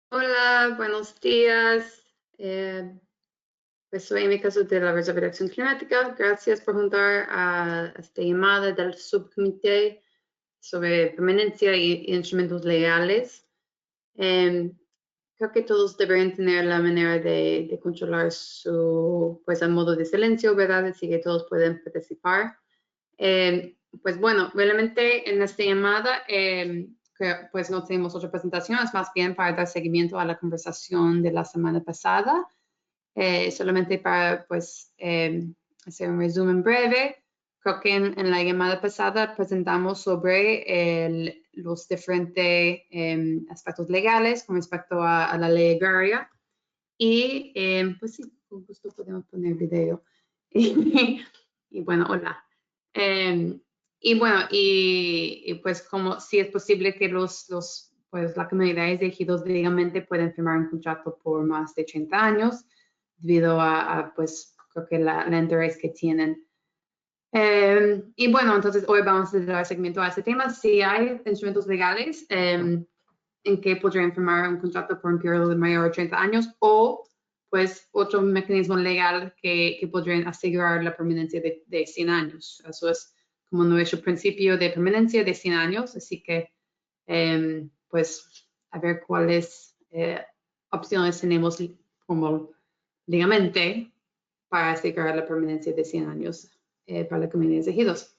Hola, buenos días. Eh, pues soy en mi caso de la Reserva de Acción Climática. Gracias por juntar a esta llamada del subcomité sobre permanencia y instrumentos legales. Creo que todos deberían tener la manera de controlar su, pues, el modo de silencio, ¿verdad? Así que todos pueden participar. Pues bueno, realmente en esta llamada, pues no tenemos otra presentación, es más bien para dar seguimiento a la conversación de la semana pasada, solamente para pues hacer un resumen breve. Creo que en la llamada pasada presentamos sobre los diferentes aspectos legales con respecto a la ley agraria y pues sí, con gusto podemos poner video. Y bueno, hola. Eh, y bueno, pues como si es posible que pues la comunidad de ejidos legalmente pueden firmar un contrato por más de 30 años debido pues creo que la interés que tienen. Y bueno, entonces hoy vamos a dar seguimiento a este tema. Si hay instrumentos legales en que podrían firmar un contrato por un periodo de mayor de 30 años o pues otro mecanismo legal que podrían asegurar la permanencia de 100 años. Eso es como nuestro principio de permanencia de 100 años, así que pues a ver cuáles opciones tenemos como legalmente para asegurar la permanencia de 100 años para la comunidad de ejidos.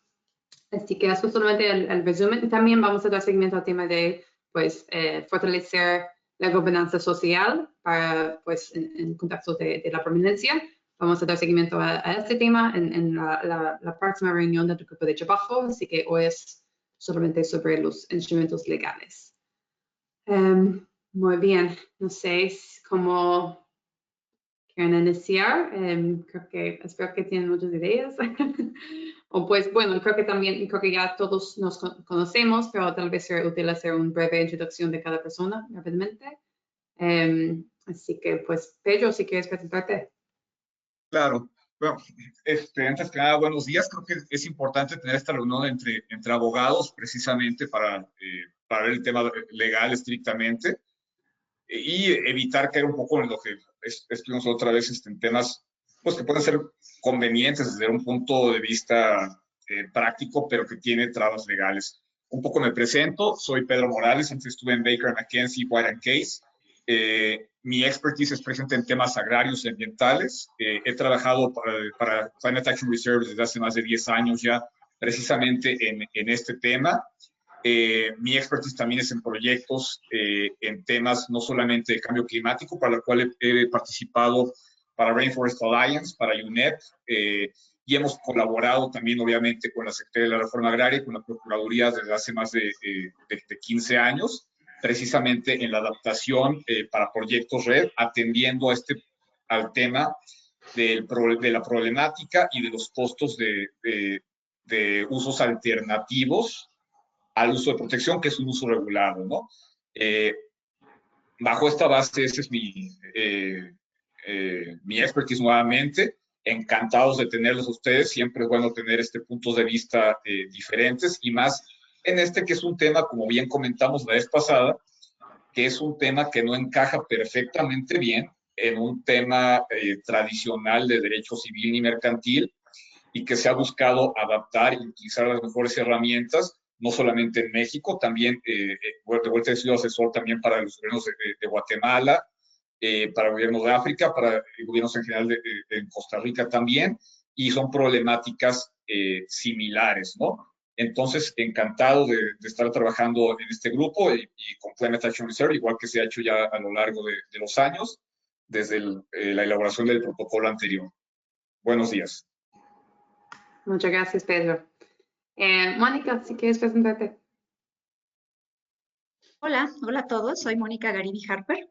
Así que eso solamente el resumen. También vamos a dar seguimiento al tema de pues, fortalecer la gobernanza social para, pues, en contexto de la permanencia. Vamos a dar seguimiento a este tema en la próxima reunión del grupo de trabajo, así que hoy es solamente sobre los instrumentos legales. Muy bien, no sé cómo quieren iniciar. Espero que tienen muchas ideas. O pues, bueno, creo que ya todos nos conocemos, pero tal vez sea útil hacer una breve introducción de cada persona rápidamente. Así que, pues, Pedro, si quieres presentarte. Claro. Bueno, antes que nada, buenos días. Creo que es importante tener esta reunión entre abogados precisamente para ver el tema legal estrictamente y evitar caer un poco en lo que estuvimos otra vez en temas pues, que pueden ser convenientes desde un punto de vista práctico, pero que tiene trabas legales. Un poco me presento, soy Pedro Morales, antes estuve en Baker McKenzie, White Case. Mi expertise es presente en temas agrarios y ambientales. He trabajado para Climate Action Reserve desde hace más de 10 años ya, precisamente en este tema. Mi expertise también es en proyectos, en temas no solamente de cambio climático, para lo cual he participado para Rainforest Alliance, para UNEP, y hemos colaborado también, obviamente, con la Secretaría de la Reforma Agraria y con la Procuraduría desde hace más de 15 años, precisamente en la adaptación para proyectos red, atendiendo al tema de la problemática y de los costos de usos alternativos al uso de protección, que es un uso regulado, ¿no? Bajo esta base, ese es mi expertise nuevamente. Encantados de tenerlos a ustedes. Siempre es bueno tener puntos de vista diferentes y más en que es un tema, como bien comentamos la vez pasada, que es un tema que no encaja perfectamente bien en un tema tradicional de derecho civil y mercantil y que se ha buscado adaptar y utilizar las mejores herramientas, no solamente en México, también de vuelta he sido asesor también para los gobiernos de Guatemala, para gobiernos de África, para gobiernos en general de Costa Rica también, y son problemáticas similares, ¿no? Entonces, encantado de estar trabajando en este grupo y con Climate Action Reserve, igual que se ha hecho ya a lo largo de los años, desde la elaboración del protocolo anterior. Buenos días. Muchas gracias, Pedro. Mónica, si quieres presentarte. Hola, hola a todos. Soy Mónica Garibi Harper.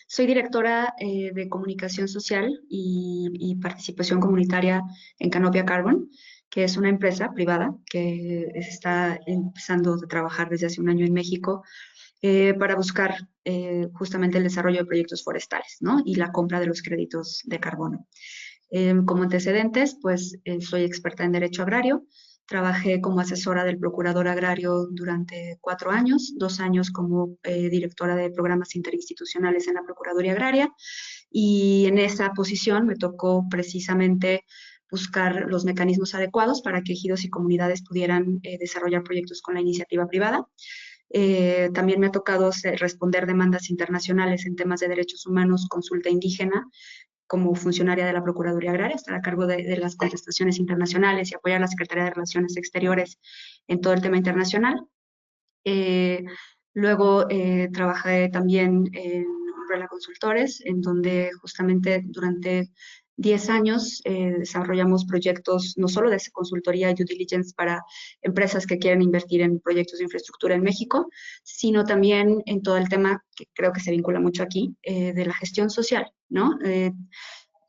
Soy directora de comunicación social y participación comunitaria en Canopia Carbon, que es una empresa privada que está empezando a trabajar desde hace un año en México para buscar justamente el desarrollo de proyectos forestales, ¿no? Y la compra de los créditos de carbono. Como antecedentes, pues soy experta en derecho agrario. Trabajé como asesora del procurador agrario durante 4 años, 2 años como directora de programas interinstitucionales en la Procuraduría Agraria, y en esa posición me tocó precisamente buscar los mecanismos adecuados para que ejidos y comunidades pudieran desarrollar proyectos con la iniciativa privada. También me ha tocado responder demandas internacionales en temas de derechos humanos, consulta indígena, como funcionaria de la Procuraduría Agraria, estar a cargo de las contestaciones internacionales y apoyar a la Secretaría de Relaciones Exteriores en todo el tema internacional. Luego trabajé también en Umbrella Consultores, en donde justamente durante 10 años desarrollamos proyectos no solo de consultoría y due diligence para empresas que quieren invertir en proyectos de infraestructura en México, sino también en todo el tema que creo que se vincula mucho aquí, de la gestión social, ¿no?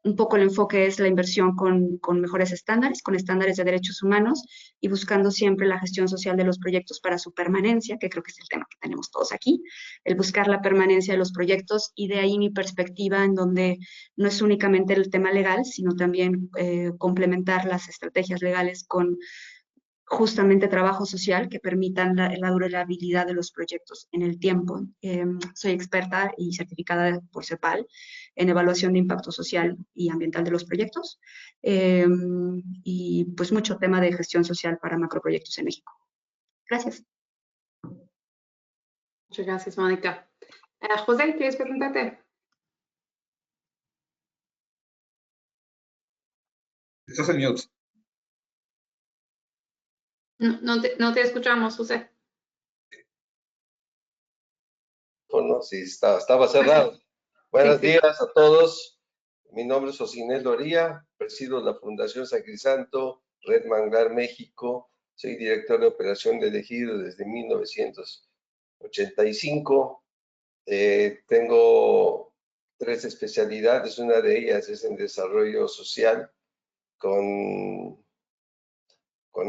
Un poco el enfoque es la inversión con mejores estándares, con estándares de derechos humanos y buscando siempre la gestión social de los proyectos para su permanencia, que creo que es el tema que tenemos todos aquí, el buscar la permanencia de los proyectos, y de ahí mi perspectiva en donde no es únicamente el tema legal, sino también complementar las estrategias legales con justamente trabajo social que permitan la durabilidad de los proyectos en el tiempo. Soy experta y certificada por CEPAL en evaluación de impacto social y ambiental de los proyectos, y pues mucho tema de gestión social para macroproyectos en México. Gracias. Muchas gracias, Mónica. José, ¿quieres preguntarte? Estás en mute. No te escuchamos, José. Bueno, sí, estaba cerrado. Buenos Sí. días a todos. Mi nombre es Osinel Loría, presido la Fundación San Crisanto, Red Manglar México. Soy director de operación de Ejido desde 1985. Tengo 3 especialidades. Una de ellas es en desarrollo social, con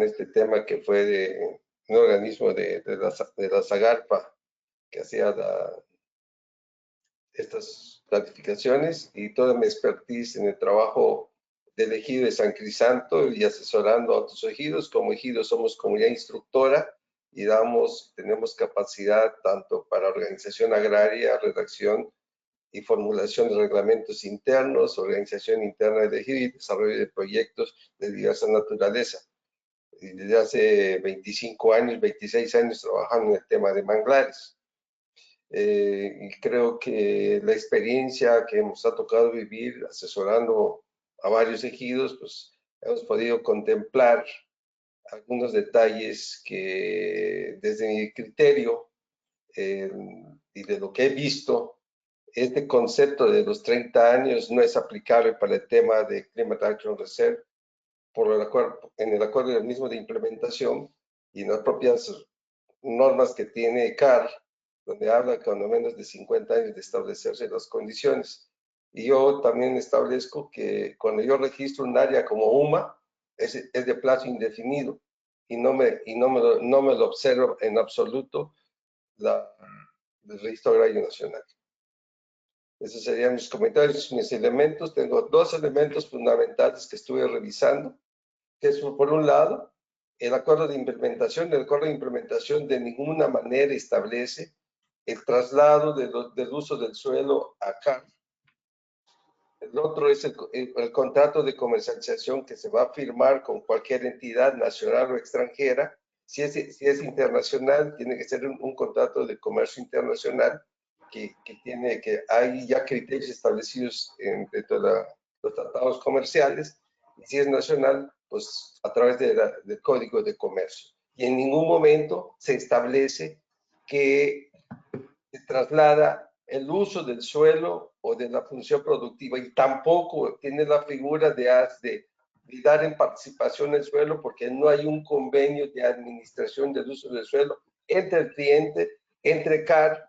este tema que fue de un organismo de la Zagarpa, que hacía estas clasificaciones, y toda mi expertise en el trabajo del ejido de San Crisanto y asesorando a otros ejidos. Como ejido somos comunidad instructora y tenemos capacidad tanto para organización agraria, redacción y formulación de reglamentos internos, organización interna del ejido y desarrollo de proyectos de diversa naturaleza. Y desde hace 25 años, 26 años trabajando en el tema de manglares. Y creo que la experiencia que nos ha tocado vivir asesorando a varios ejidos, pues hemos podido contemplar algunos detalles que desde mi criterio y de lo que he visto, este concepto de los 30 años no es aplicable para el tema de Climate Action Reserve en el acuerdo del mismo de implementación y en las propias normas que tiene CAR, donde habla cuando menos de 50 años de establecerse las condiciones. Y yo también establezco que cuando yo registro un área como UMA, es de plazo indefinido y no me lo observo en absoluto el Registro Agrario Nacional. Esos serían mis comentarios, mis elementos. Tengo 2 elementos fundamentales que estuve revisando, que es, por un lado, el acuerdo de implementación. El acuerdo de implementación de ninguna manera establece el traslado del uso del suelo a CAR. El otro es el contrato de comercialización que se va a firmar con cualquier entidad nacional o extranjera. Si es internacional, tiene que ser un contrato de comercio internacional que hay ya criterios establecidos dentro de los tratados comerciales. Y si es nacional, pues a través del Código de Comercio. Y en ningún momento se establece que se traslada el uso del suelo o de la función productiva, y tampoco tiene la figura de dar en participación el suelo, porque no hay un convenio de administración del uso del suelo entre el cliente, entre CAR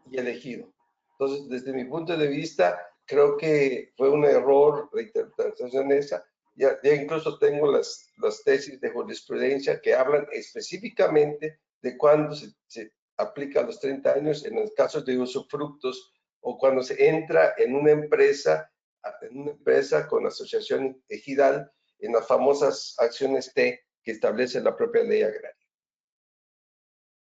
y el ejido. Entonces, desde mi punto de vista, creo que fue un error de interpretación esa. Ya incluso tengo las tesis de jurisprudencia que hablan específicamente de cuándo se aplica a los 30 años en los casos de usufructos, o cuando se entra en una empresa con asociación ejidal, en las famosas acciones T, que establece la propia ley agraria.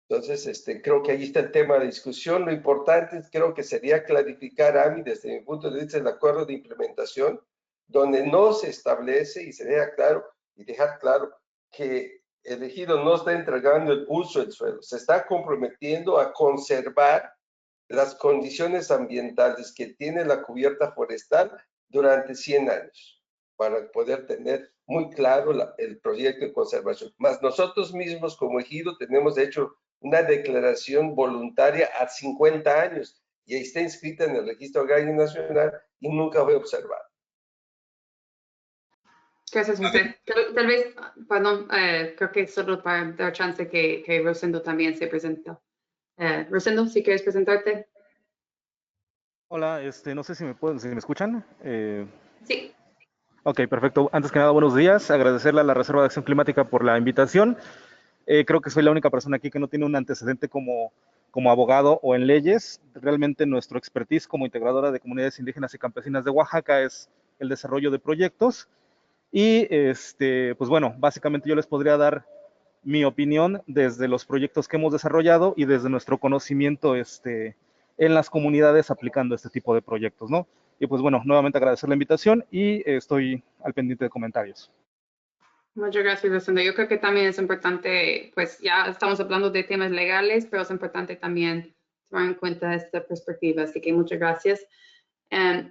Entonces, creo que ahí está el tema de discusión. Lo importante creo que sería clarificar, AMI, desde mi punto de vista, el acuerdo de implementación, donde no se establece y sería claro y dejar claro que el ejido no está entregando el uso del suelo, se está comprometiendo a conservar las condiciones ambientales que tiene la cubierta forestal durante 100 años, para poder tener muy claro el proyecto de conservación. Más nosotros mismos como ejido tenemos hecho una declaración voluntaria a 50 años y ahí está inscrita en el Registro Agrario Nacional y nunca fue observada. Gracias, José. Tal vez, perdón, creo que solo para dar chance que Rosendo también se presenta. Rosendo, si quieres presentarte. Hola, no sé si me escuchan. Sí. Ok, perfecto. Antes que nada, buenos días. Agradecerle a la Reserva de Acción Climática por la invitación. Creo que soy la única persona aquí que no tiene un antecedente como abogado o en leyes. Realmente nuestro expertise como integradora de comunidades indígenas y campesinas de Oaxaca es el desarrollo de proyectos. Y, pues bueno, básicamente yo les podría dar mi opinión desde los proyectos que hemos desarrollado y desde nuestro conocimiento en las comunidades aplicando este tipo de proyectos, ¿no? Y pues bueno, nuevamente agradecer la invitación y estoy al pendiente de comentarios. Muchas gracias, Rosendo. Yo creo que también es importante, pues ya estamos hablando de temas legales, pero es importante también tomar en cuenta esta perspectiva. Así que muchas gracias.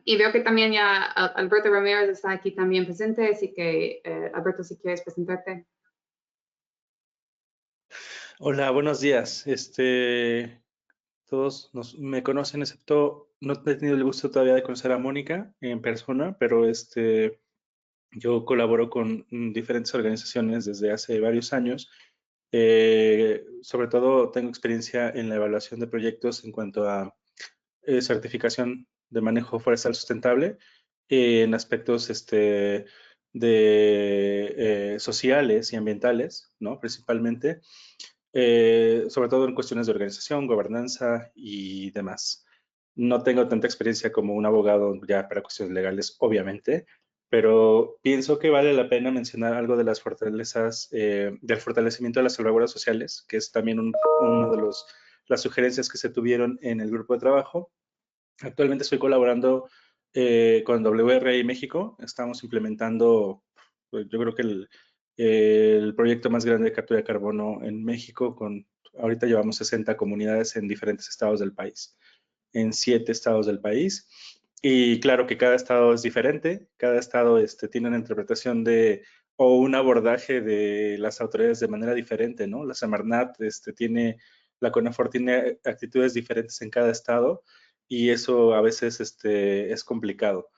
Y veo que también ya Alberto Ramírez está aquí también presente, así que Alberto, si quieres presentarte. Hola, buenos días. Todos me conocen, excepto no he tenido el gusto todavía de conocer a Mónica en persona, pero yo colaboro con diferentes organizaciones desde hace varios años. Sobre todo tengo experiencia en la evaluación de proyectos en cuanto a certificación de manejo forestal sustentable en aspectos sociales y ambientales, ¿no? Principalmente. Sobre todo en cuestiones de organización, gobernanza y demás. No tengo tanta experiencia como un abogado ya para cuestiones legales, obviamente, pero pienso que vale la pena mencionar algo de las fortalezas, del fortalecimiento de las salvaguardas sociales, que es también una de las sugerencias que se tuvieron en el grupo de trabajo. Actualmente estoy colaborando con WRI México. Estamos implementando, pues, yo creo que el proyecto más grande de captura de carbono en México. Ahorita llevamos 60 comunidades en diferentes estados del país, en 7 estados del país. Y claro que cada estado es diferente, cada estado tiene una interpretación o un abordaje de las autoridades de manera diferente, ¿no? La Semarnat la CONAFOR tiene actitudes diferentes en cada estado y eso a veces es complicado.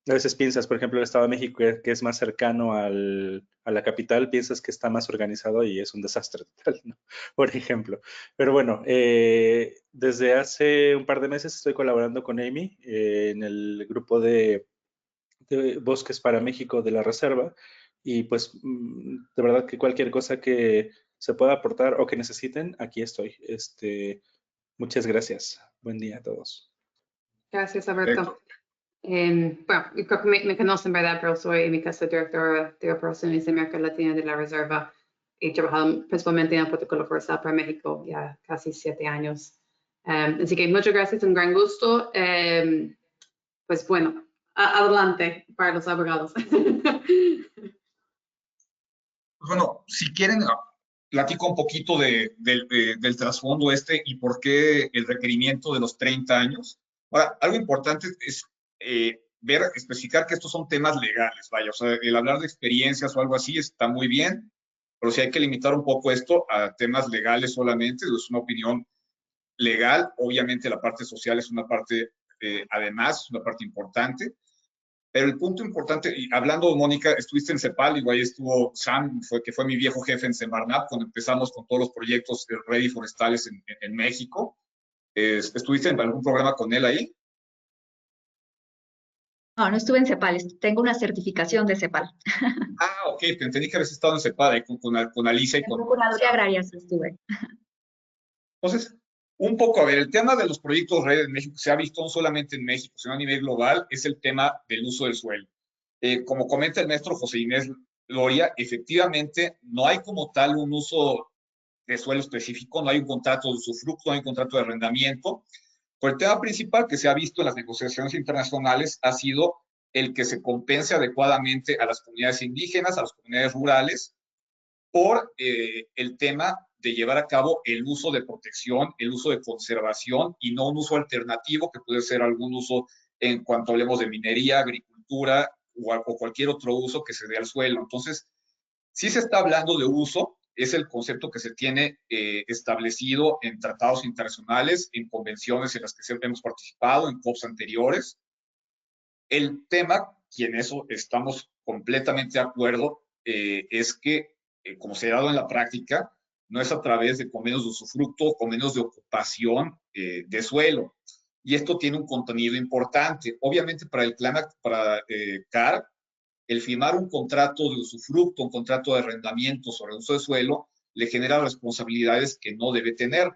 A veces piensas, por ejemplo, el Estado de México, que es más cercano a la capital, piensas que está más organizado y es un desastre total, ¿no? Por ejemplo. Pero bueno, desde hace un par de meses estoy colaborando con Amy en el grupo de Bosques para México de la Reserva y pues de verdad que cualquier cosa que se pueda aportar o que necesiten, aquí estoy. Muchas gracias. Buen día a todos. Gracias, Alberto. Bueno, yo creo que me conocen, ¿verdad? Pero soy en mi caso directora de operaciones de América Latina de la Reserva. He trabajado principalmente en el protocolo forestal para México ya casi 7 años. Así que muchas gracias, un gran gusto. Pues bueno, adelante para los abogados. Bueno, si quieren, platico un poquito del trasfondo y por qué el requerimiento de los 30 años. Ahora, algo importante es especificar que estos son temas legales, vaya, o sea, el hablar de experiencias o algo así está muy bien, pero si hay que limitar un poco esto a temas legales solamente, es una opinión legal, obviamente la parte social es una parte, además, es una parte importante. Pero el punto importante, y hablando, Mónica, estuviste en CEPAL, igual estuvo Sam, que fue mi viejo jefe en Semarnat, cuando empezamos con todos los proyectos de Ready Forestales en México. ¿Estuviste en algún programa con él ahí? No, no estuve en CEPAL, tengo una certificación de CEPAL. Ah, ok, te entendí que habías estado en CEPAL ahí con Alicia y En con Procuraduría Sam. Agraria sí estuve. Entonces, un poco, a ver, el tema de los proyectos RED en México se ha visto no solamente en México, sino a nivel global, es el tema del uso del suelo. Como comenta el maestro José Inés Gloria, efectivamente no hay como tal un uso de suelo específico, no hay un contrato de usufructo, no hay un contrato de arrendamiento. Pero el tema principal que se ha visto en las negociaciones internacionales ha sido el que se compense adecuadamente a las comunidades indígenas, a las comunidades rurales, por el tema de llevar a cabo el uso de protección, el uso de conservación y no un uso alternativo que puede ser algún uso en cuanto hablemos de minería, agricultura o cualquier otro uso que se dé al suelo. Entonces, sí se está hablando de uso, es el concepto que se tiene establecido en tratados internacionales, en convenciones en las que siempre hemos participado, en COPs anteriores. El tema, y en eso estamos completamente de acuerdo, es que, como se ha dado en la práctica, no es a través de convenios de usufructo, convenios de ocupación de suelo. Y esto tiene un contenido importante. Obviamente para el CAR, el firmar un contrato de usufructo, un contrato de arrendamiento sobre el uso de suelo, le genera responsabilidades que no debe tener.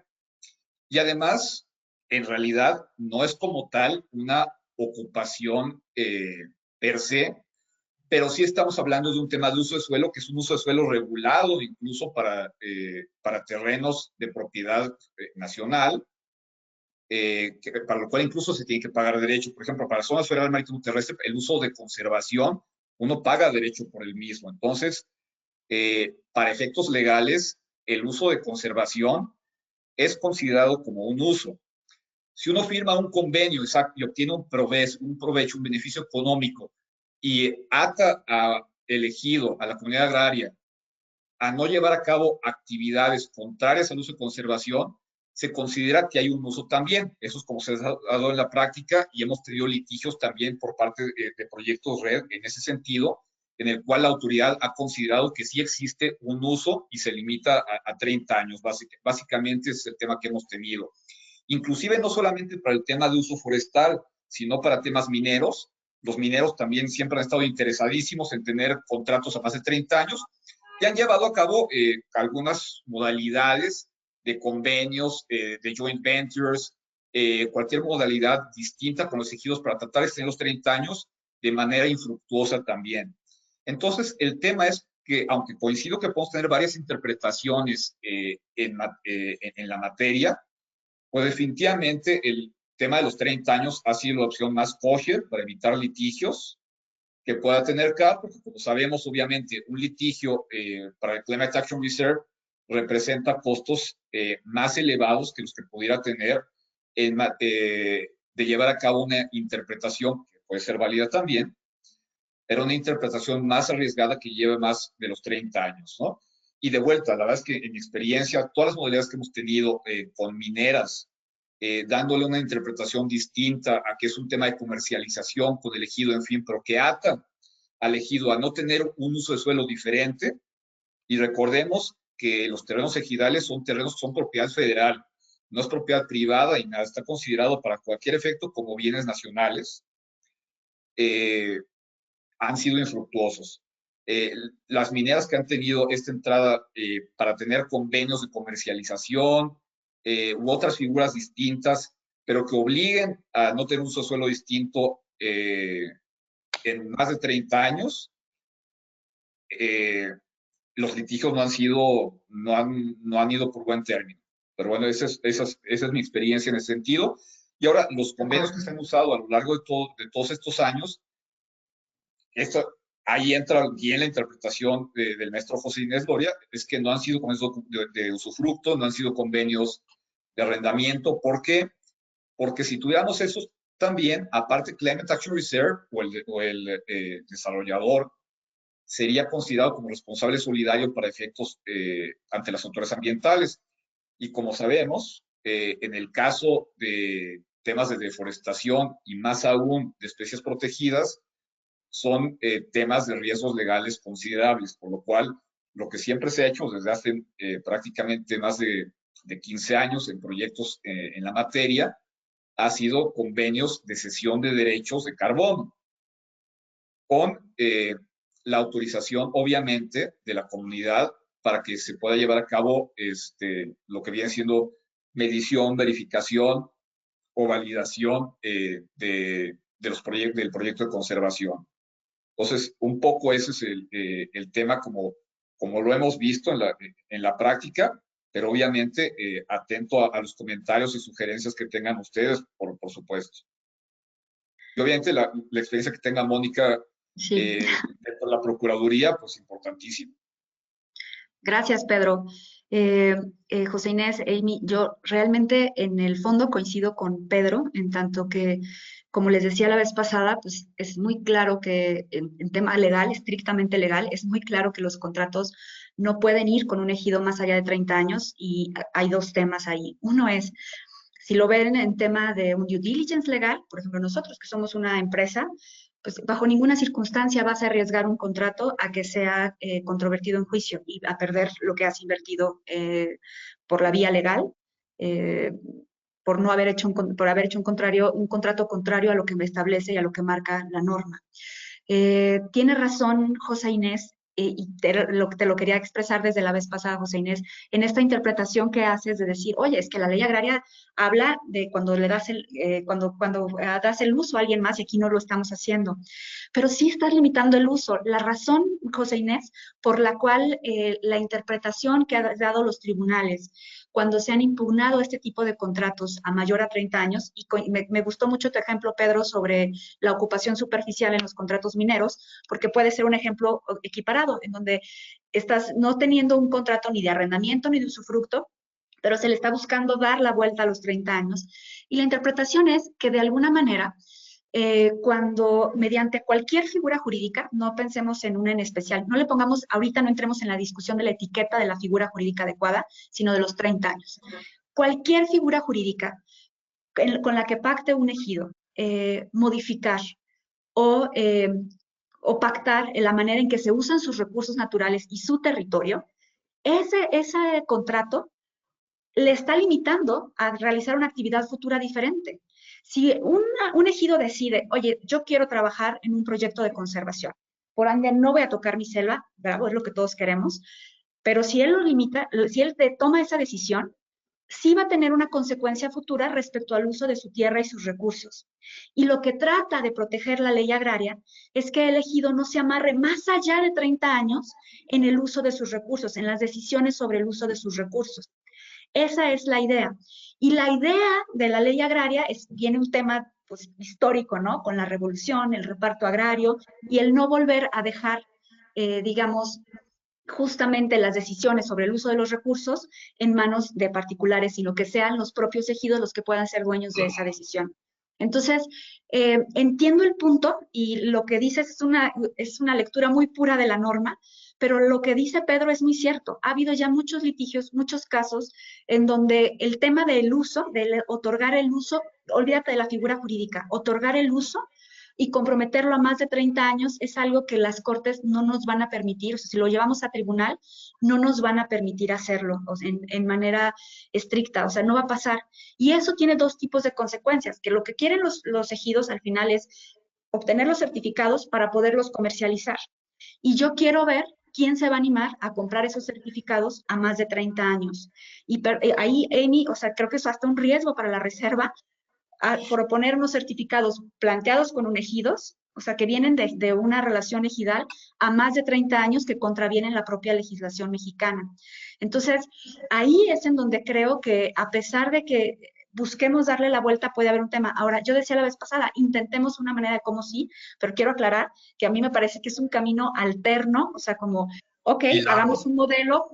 Y además, en realidad, no es como tal una ocupación per se, pero sí estamos hablando de un tema de uso de suelo, que es un uso de suelo regulado, incluso para terrenos de propiedad nacional, para lo cual incluso se tiene que pagar derecho. Por ejemplo, para zonas federal marítimo terrestre, el uso de conservación, uno paga derecho por el mismo. Entonces, para efectos legales, el uso de conservación es considerado como un uso. Si uno firma un convenio y obtiene un provecho, un beneficio económico y ata a elegido a la comunidad agraria a no llevar a cabo actividades contrarias al uso de conservación, se considera que hay un uso también. Eso es como se ha dado en la práctica y hemos tenido litigios también por parte de proyectos red en ese sentido, en el cual la autoridad ha considerado que sí existe un uso y se limita a 30 años. Básicamente es el tema que hemos tenido. Inclusive no solamente para el tema de uso forestal, sino para temas mineros. Los mineros también siempre han estado interesadísimos en tener contratos a más de 30 años y han llevado a cabo algunas modalidades de convenios, de joint ventures, cualquier modalidad distinta con los ejidos para tratar de extender los 30 años de manera infructuosa también. Entonces, el tema es que, aunque coincido que podemos tener varias interpretaciones en la materia, pues definitivamente el tema de los 30 años ha sido la opción más kosher para evitar litigios que pueda tener CAR, porque como sabemos, obviamente, un litigio para el Climate Action Reserve representa costos más elevados que los que pudiera tener de llevar a cabo una interpretación que puede ser válida también, pero una interpretación más arriesgada que lleve más de los 30 años, ¿no? Y de vuelta, la verdad es que en mi experiencia, todas las modalidades que hemos tenido con mineras, dándole una interpretación distinta a que es un tema de comercialización con el ejido, en fin, pero que ata al ejido a no tener un uso de suelo diferente. Y recordemos que los terrenos ejidales son terrenos que son propiedad federal, no es propiedad privada y nada, está considerado para cualquier efecto como bienes nacionales. Han sido infructuosos. Las mineras que han tenido esta entrada para tener convenios de comercialización u otras figuras distintas, pero que obliguen a no tener un uso de suelo distinto en más de 30 años, los litigios no han ido por buen término. Pero bueno, esa es mi experiencia en ese sentido. Y ahora, los convenios que se han usado a lo largo de todos estos años, ahí entra bien la interpretación del maestro José Inés Gloria, es que no han sido convenios de usufructo, no han sido convenios de arrendamiento. ¿Por qué? Porque si tuviéramos esos también, aparte Climate Action Reserve o el desarrollador sería considerado como responsable solidario para efectos ante las autoridades ambientales. Y como sabemos, en el caso de temas de deforestación y más aún de especies protegidas, son temas de riesgos legales considerables, por lo cual lo que siempre se ha hecho desde hace prácticamente más de 15 años en proyectos en la materia ha sido convenios de cesión de derechos de carbono, con la autorización, obviamente, de la comunidad para que se pueda llevar a cabo lo que viene siendo medición, verificación o validación del proyecto de conservación. Entonces, un poco ese es el tema como lo hemos visto en la práctica, pero obviamente atento a los comentarios y sugerencias que tengan ustedes, por supuesto. Y obviamente la experiencia que tenga Mónica Sí. dentro de la Procuraduría, pues importantísimo. Gracias, Pedro. José Inés, Amy, yo realmente en el fondo coincido con Pedro, en tanto que, como les decía la vez pasada, pues es muy claro que en tema legal, estrictamente legal, es muy claro que los contratos no pueden ir con un ejido más allá de 30 años y hay dos temas ahí. Uno es, si lo ven en tema de un due diligence legal, por ejemplo, nosotros que somos una empresa, pues bajo ninguna circunstancia vas a arriesgar un contrato a que sea controvertido en juicio y a perder lo que has invertido por la vía legal, eh, por no haber hecho por haber hecho un contrato contrario a lo que me establece y a lo que marca la norma. Tiene razón José Inés, y te lo quería expresar desde la vez pasada, José Inés, en esta interpretación que haces de decir, oye, es que la ley agraria habla de cuando le das cuando das el uso a alguien más y aquí no lo estamos haciendo. Pero sí estás limitando el uso. La razón, José Inés, por la cual la interpretación que han dado los tribunales cuando se han impugnado este tipo de contratos a mayor a 30 años, y me gustó mucho tu ejemplo, Pedro, sobre la ocupación superficial en los contratos mineros, porque puede ser un ejemplo equiparado, en donde estás no teniendo un contrato ni de arrendamiento ni de usufructo, pero se le está buscando dar la vuelta a los 30 años. Y la interpretación es que de alguna manera, cuando mediante cualquier figura jurídica, no pensemos en una en especial, no le pongamos, ahorita no entremos en la discusión de la etiqueta de la figura jurídica adecuada, sino de los 30 años. Cualquier figura jurídica con la que pacte un ejido, modificar o, o pactar en la manera en que se usan sus recursos naturales y su territorio, ese contrato le está limitando a realizar una actividad futura diferente. Si un ejido decide, oye, yo quiero trabajar en un proyecto de conservación, por ende no voy a tocar mi selva, bravo, es lo que todos queremos, pero si él lo limita, si él toma esa decisión, sí va a tener una consecuencia futura respecto al uso de su tierra y sus recursos. Y lo que trata de proteger la ley agraria es que el ejido no se amarre más allá de 30 años en el uso de sus recursos, en las decisiones sobre el uso de sus recursos. Esa es la idea. Y la idea de la ley agraria viene un tema pues, histórico, ¿no? Con la revolución, el reparto agrario y el no volver a dejar, digamos, justamente las decisiones sobre el uso de los recursos en manos de particulares, sino que sean los propios ejidos los que puedan ser dueños de esa decisión. Entonces, entiendo el punto y lo que dices es una lectura muy pura de la norma, pero lo que dice Pedro es muy cierto. Ha habido ya muchos litigios, muchos casos en donde el tema del uso, de otorgar el uso, olvídate de la figura jurídica, otorgar el uso y comprometerlo a más de 30 años es algo que las cortes no nos van a permitir, o sea, si lo llevamos a tribunal, no nos van a permitir hacerlo o sea, en manera estricta, o sea, no va a pasar. Y eso tiene dos tipos de consecuencias, que lo que quieren los ejidos al final es obtener los certificados para poderlos comercializar. Y yo quiero ver quién se va a animar a comprar esos certificados a más de 30 años. Y ahí, Amy, o sea, creo que es hasta un riesgo para la reserva, proponer unos certificados planteados con un ejidos, o sea, que vienen de una relación ejidal a más de 30 años que contravienen la propia legislación mexicana. Entonces, ahí es en donde creo que a pesar de que busquemos darle la vuelta, puede haber un tema. Ahora, yo decía la vez pasada, intentemos una manera de cómo sí, pero quiero aclarar que a mí me parece que es un camino alterno, o sea, como, ok, hagamos un modelo,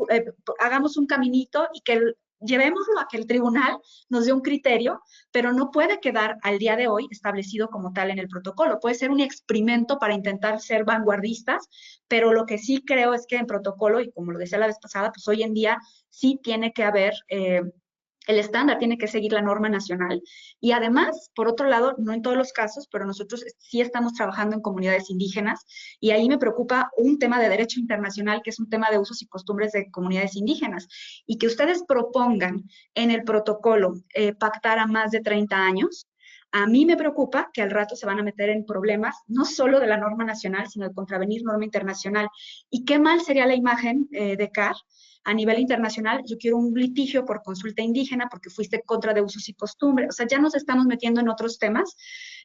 hagamos un caminito y que llevémoslo a que el tribunal nos dé un criterio, pero no puede quedar al día de hoy establecido como tal en el protocolo. Puede ser un experimento para intentar ser vanguardistas, pero lo que sí creo es que en protocolo, y como lo decía la vez pasada, pues hoy en día sí tiene que haber el estándar, tiene que seguir la norma nacional. Y además, por otro lado, no en todos los casos, pero nosotros sí estamos trabajando en comunidades indígenas y ahí me preocupa un tema de derecho internacional, que es un tema de usos y costumbres de comunidades indígenas. Y que ustedes propongan en el protocolo pactar a más de 30 años, a mí me preocupa que al rato se van a meter en problemas, no solo de la norma nacional, sino de contravenir norma internacional. Y qué mal sería la imagen de CAR a nivel internacional, yo quiero un litigio por consulta indígena porque fuiste contra de usos y costumbres. O sea, ya nos estamos metiendo en otros temas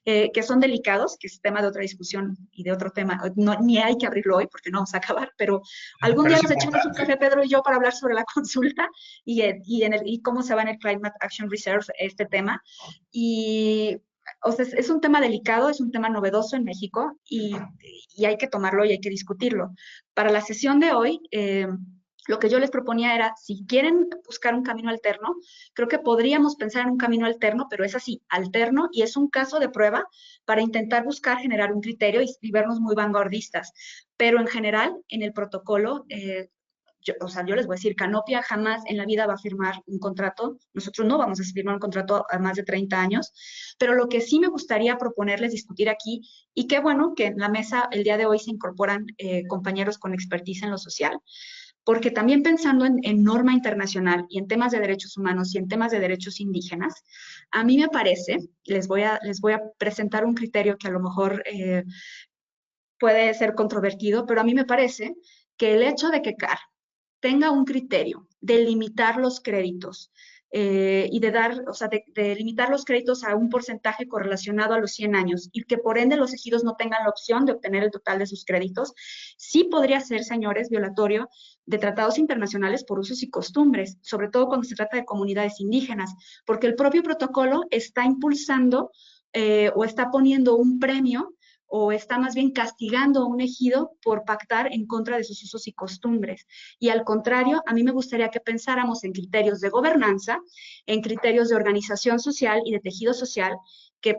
que son delicados, que es tema de otra discusión y de otro tema. No, ni hay que abrirlo hoy porque no vamos a acabar, pero algún día nos echamos un café, Pedro y yo, para hablar sobre la consulta y cómo se va en el Climate Action Reserve este tema. Y o sea, es un tema delicado, es un tema novedoso en México y hay que tomarlo y hay que discutirlo. Para la sesión de hoy, lo que yo les proponía era, si quieren buscar un camino alterno, creo que podríamos pensar en un camino alterno, pero es así, alterno, y es un caso de prueba para intentar buscar generar un criterio y vernos muy vanguardistas. Pero en general, en el protocolo, o sea, yo les voy a decir, Canopia jamás en la vida va a firmar un contrato, nosotros no vamos a firmar un contrato a más de 30 años, pero lo que sí me gustaría proponerles discutir aquí, y qué bueno que en la mesa el día de hoy se incorporan compañeros con expertise en lo social, porque también pensando en norma internacional y en temas de derechos humanos y en temas de derechos indígenas, a mí me parece, les voy a presentar un criterio que a lo mejor puede ser controvertido, pero a mí me parece que el hecho de que CAR tenga un criterio de limitar los créditos y de dar, o sea, de limitar los créditos a un porcentaje correlacionado a los 100 años y que por ende los ejidos no tengan la opción de obtener el total de sus créditos, sí podría ser, señores, violatorio de tratados internacionales por usos y costumbres, sobre todo cuando se trata de comunidades indígenas, porque el propio protocolo está impulsando o está poniendo un premio o está más bien castigando a un ejido por pactar en contra de sus usos y costumbres. Y al contrario, a mí me gustaría que pensáramos en criterios de gobernanza, en criterios de organización social y de tejido social, que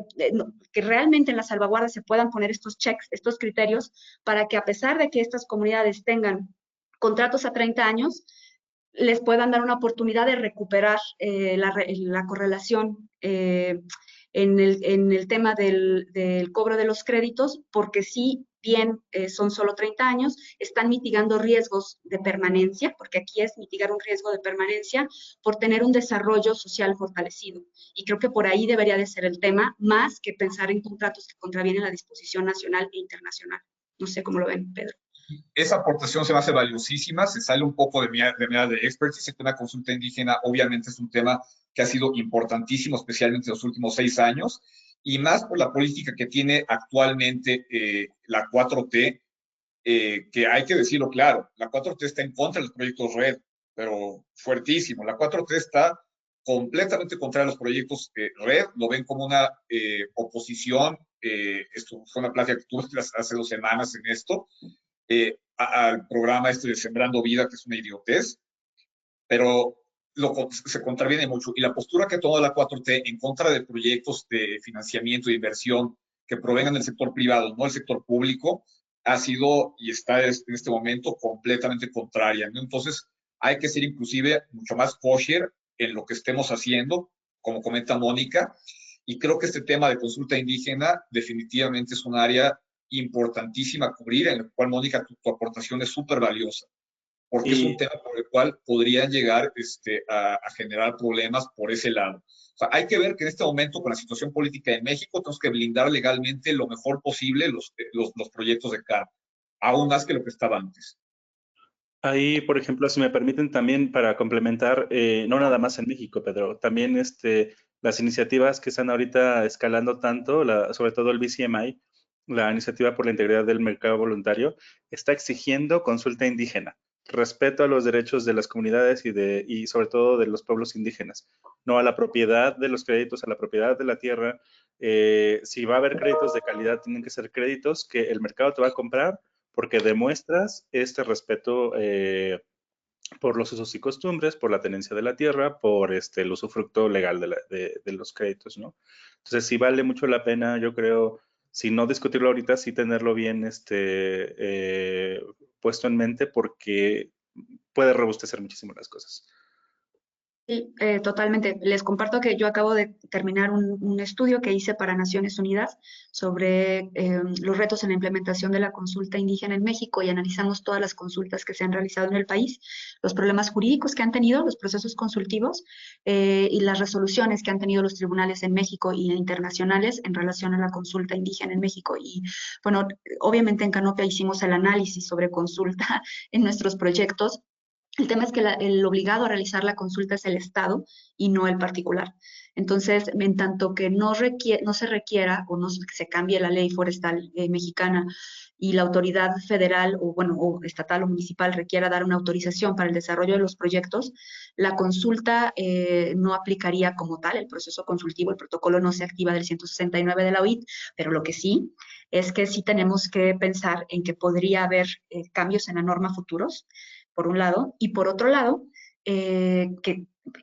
realmente en la salvaguarda se puedan poner estos checks, estos criterios, para que a pesar de que estas comunidades tengan contratos a 30 años, les puedan dar una oportunidad de recuperar la correlación en el tema del cobro de los créditos, porque si bien son solo 30 años, están mitigando riesgos de permanencia, porque aquí es mitigar un riesgo de permanencia por tener un desarrollo social fortalecido. Y creo que por ahí debería de ser el tema, más que pensar en contratos que contravienen la disposición nacional e internacional. No sé cómo lo ven, Pedro. Esa aportación se me hace valiosísima, se sale un poco de mi área de expertise. El tema de consulta indígena obviamente es un tema que ha sido importantísimo, especialmente en los últimos 6 años, y más por la política que tiene actualmente la 4T, que hay que decirlo claro, la 4T está en contra de los proyectos RED, pero fuertísimo. La 4T está completamente contra los proyectos RED, lo ven como una oposición. Esto fue una plática que tuve hace 2 semanas en esto, al programa este de Sembrando Vida, que es una idiotez, pero se contraviene mucho. Y la postura que ha tomado la 4T en contra de proyectos de financiamiento e inversión que provengan del sector privado, no del sector público, ha sido y está en este momento completamente contraria, ¿no? Entonces, hay que ser inclusive mucho más kosher en lo que estemos haciendo, como comenta Mónica, y creo que este tema de consulta indígena definitivamente es un área importantísima a cubrir, en el cual, Mónica, tu aportación es súper valiosa, porque es un tema por el cual podrían llegar a generar problemas por ese lado. O sea, hay que ver que en este momento, con la situación política en México, tenemos que blindar legalmente lo mejor posible los proyectos de CAR, aún más que lo que estaba antes. Ahí, por ejemplo, si me permiten también para complementar, no nada más en México, Pedro, también las iniciativas que están ahorita escalando tanto, sobre todo el BCMI, la Iniciativa por la Integridad del Mercado Voluntario, está exigiendo consulta indígena, respeto a los derechos de las comunidades y sobre todo de los pueblos indígenas, no a la propiedad de los créditos, a la propiedad de la tierra. Si va a haber créditos de calidad, tienen que ser créditos que el mercado te va a comprar porque demuestras este respeto por los usos y costumbres, por la tenencia de la tierra, por el usufructo legal de los créditos, ¿no? Entonces, sí vale mucho la pena, yo creo, si no discutirlo ahorita, sí tenerlo bien puesto en mente, porque puede robustecer muchísimo las cosas. Sí, totalmente. Les comparto que yo acabo de terminar un estudio que hice para Naciones Unidas sobre los retos en la implementación de la consulta indígena en México y analizamos todas las consultas que se han realizado en el país, los problemas jurídicos que han tenido, los procesos consultivos y las resoluciones que han tenido los tribunales en México y internacionales en relación a la consulta indígena en México. Y bueno, obviamente en Canopia hicimos el análisis sobre consulta en nuestros proyectos. El tema es que el obligado a realizar la consulta es el Estado y no el particular. Entonces, en tanto que no se requiera o no se cambie la ley forestal mexicana y la autoridad federal o, bueno, o estatal o municipal requiera dar una autorización para el desarrollo de los proyectos, la consulta no aplicaría como tal, el proceso consultivo, el protocolo no se activa del 169 de la OIT, pero lo que sí es que sí tenemos que pensar en que podría haber cambios en la norma futuros, por un lado, y por otro lado,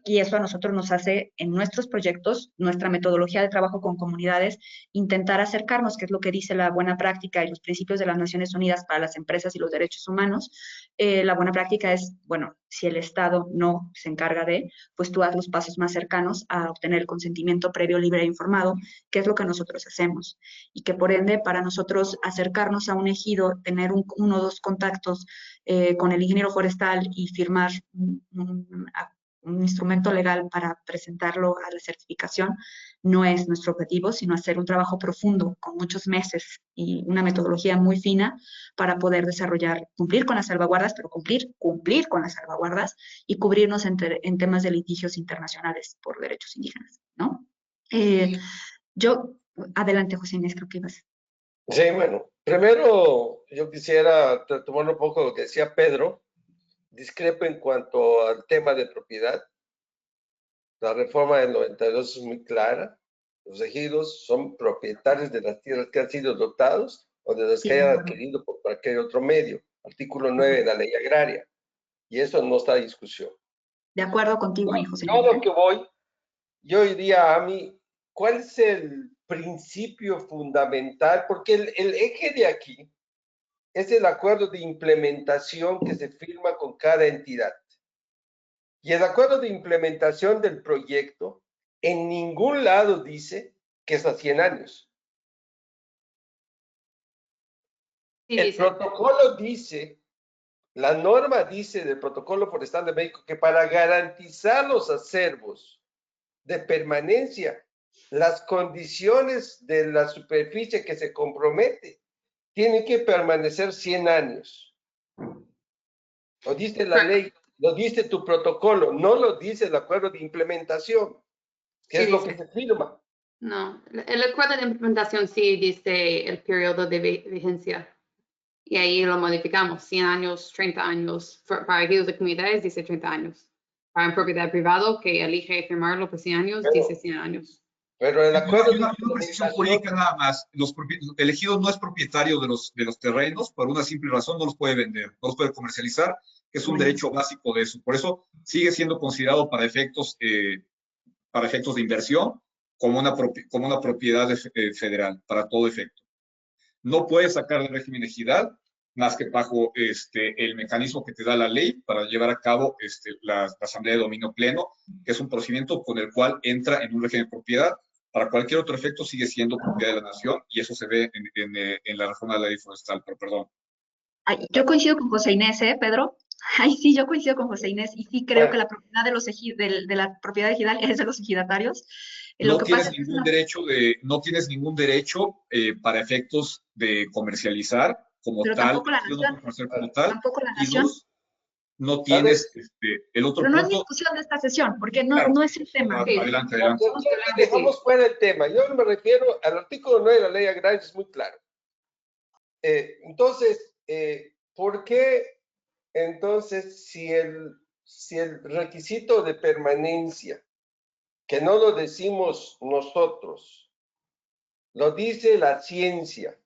y eso a nosotros nos hace en nuestros proyectos, nuestra metodología de trabajo con comunidades, intentar acercarnos, que es lo que dice la buena práctica y los principios de las Naciones Unidas para las empresas y los derechos humanos. La buena práctica es, bueno, si el Estado no se encarga de, pues tú haz los pasos más cercanos a obtener el consentimiento previo, libre e informado, que es lo que nosotros hacemos. Y que por ende, para nosotros acercarnos a un ejido, tener uno o dos contactos con el ingeniero forestal y firmar un instrumento legal para presentarlo a la certificación, no es nuestro objetivo, sino hacer un trabajo profundo con muchos meses y una metodología muy fina para poder desarrollar, cumplir con las salvaguardas, pero cumplir con las salvaguardas y cubrirnos en temas de litigios internacionales por derechos indígenas, ¿no? Adelante, José Inés, creo que ibas. Sí, bueno, primero yo quisiera tomar un poco lo que decía Pedro. Discrepo en cuanto al tema de propiedad. La reforma del 92 es muy clara. Los ejidos son propietarios de las tierras que han sido dotados o de las que hayan adquirido por cualquier otro medio. Artículo 9 de la ley agraria. Y eso no está en discusión. De acuerdo contigo, José. Yo lo que voy, yo diría a mí, ¿cuál es el principio fundamental? Porque el eje de aquí es el acuerdo de implementación que se firma con cada entidad. Y el acuerdo de implementación del proyecto en ningún lado dice que es a 100 años. Sí, el protocolo dice, la norma dice del Protocolo Forestal de México que para garantizar los acervos de permanencia, las condiciones de la superficie que se compromete tienen que permanecer 100 años. Lo dice la ley, lo dice tu protocolo, no lo dice el acuerdo de implementación, que sí, es lo que se firma. No, el acuerdo de implementación sí dice el periodo de vigencia. Y ahí lo modificamos, 100 años, 30 años. Para ejidos de comunidades dice 30 años. Para un propiedad privado que elige firmarlo por 100 años, dice 100 años. Pero el acuerdo una precisión jurídica nada más. El ejido no es propietario de los terrenos, por una simple razón no los puede vender, no los puede comercializar, que es un derecho básico de eso. Por eso sigue siendo considerado para efectos de inversión como una propiedad federal, para todo efecto. No puede sacar del régimen ejidal más que bajo el mecanismo que te da la ley para llevar a cabo la asamblea de dominio pleno, que es un procedimiento con el cual entra en un régimen de propiedad. Para cualquier otro efecto sigue siendo propiedad de la nación y eso se ve en la reforma de la ley forestal, pero perdón. Ay, yo coincido con José Inés, Pedro. Ay, sí, yo coincido con José Inés y sí creo que la propiedad de la propiedad ejidal es de los ejidatarios. No tienes ningún derecho para efectos de comercializar como pero tal. Tampoco la nación. Tampoco la nación. No tienes el otro Pero no punto. es discusión de esta sesión, porque no es el tema. Adelante. Dejamos fuera el tema. Yo me refiero al artículo 9 de la ley agraria, es muy claro. Entonces, ¿por qué entonces si el requisito de permanencia, que no lo decimos nosotros, lo dice la ciencia,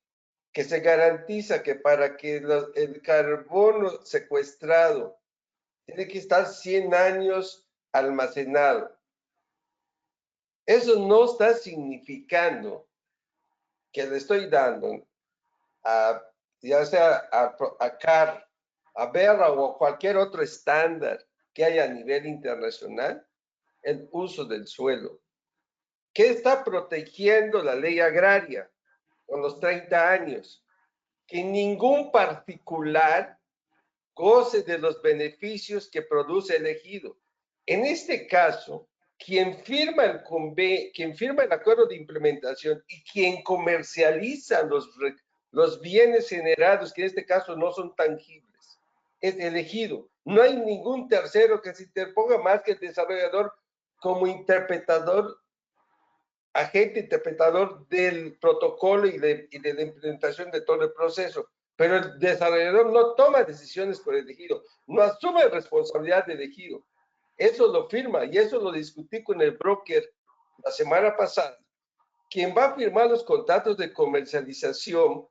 que se garantiza que para que el carbono secuestrado tiene que estar 100 años almacenado? Eso no está significando que le estoy dando ya sea a CAR, a BERRA o a cualquier otro estándar que haya a nivel internacional, el uso del suelo. ¿Qué está protegiendo la ley agraria con los 30 años? Que ningún particular goce de los beneficios que produce el ejido. En este caso, quien firma el acuerdo de implementación y quien comercializa los bienes generados, que en este caso no son tangibles, es el ejido. No hay ningún tercero que se interponga más que el desarrollador como interpretador, agente interpretador del protocolo y de la implementación de todo el proceso. Pero el desarrollador no toma decisiones por el ejido, no asume responsabilidad del ejido. Eso lo firma y eso lo discutí con el broker la semana pasada. Quien va a firmar los contratos de comercialización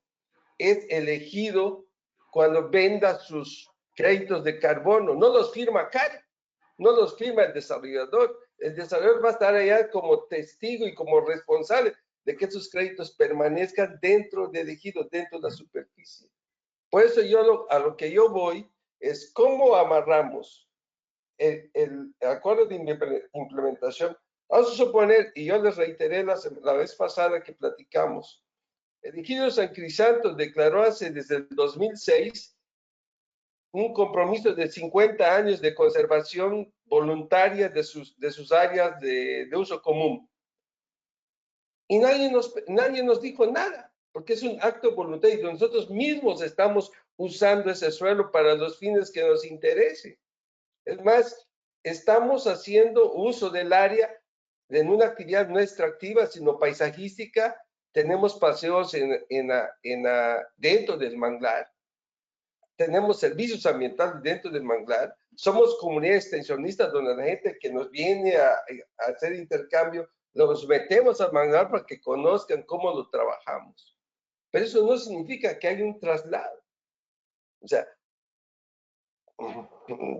es el ejido cuando venda sus créditos de carbono. No los firma CARE, no los firma el desarrollador. El desarrollador va a estar allá como testigo y como responsable de que esos créditos permanezcan dentro del ejido, dentro de la superficie. Por eso a lo que yo voy es cómo amarramos el acuerdo de implementación. Vamos a suponer, y yo les reiteré la vez pasada que platicamos, el ejido San Crisanto declaró desde el 2006 un compromiso de 50 años de conservación voluntaria de sus áreas de uso común. Y nadie nos dijo nada, porque es un acto voluntario. Nosotros mismos estamos usando ese suelo para los fines que nos interese. Es más, estamos haciendo uso del área en una actividad no extractiva, sino paisajística. Tenemos paseos dentro del manglar. Tenemos servicios ambientales dentro del manglar. Somos comunidad extensionista donde la gente que nos viene a hacer intercambio, los metemos al manglar para que conozcan cómo lo trabajamos. Pero eso no significa que haya un traslado. O sea,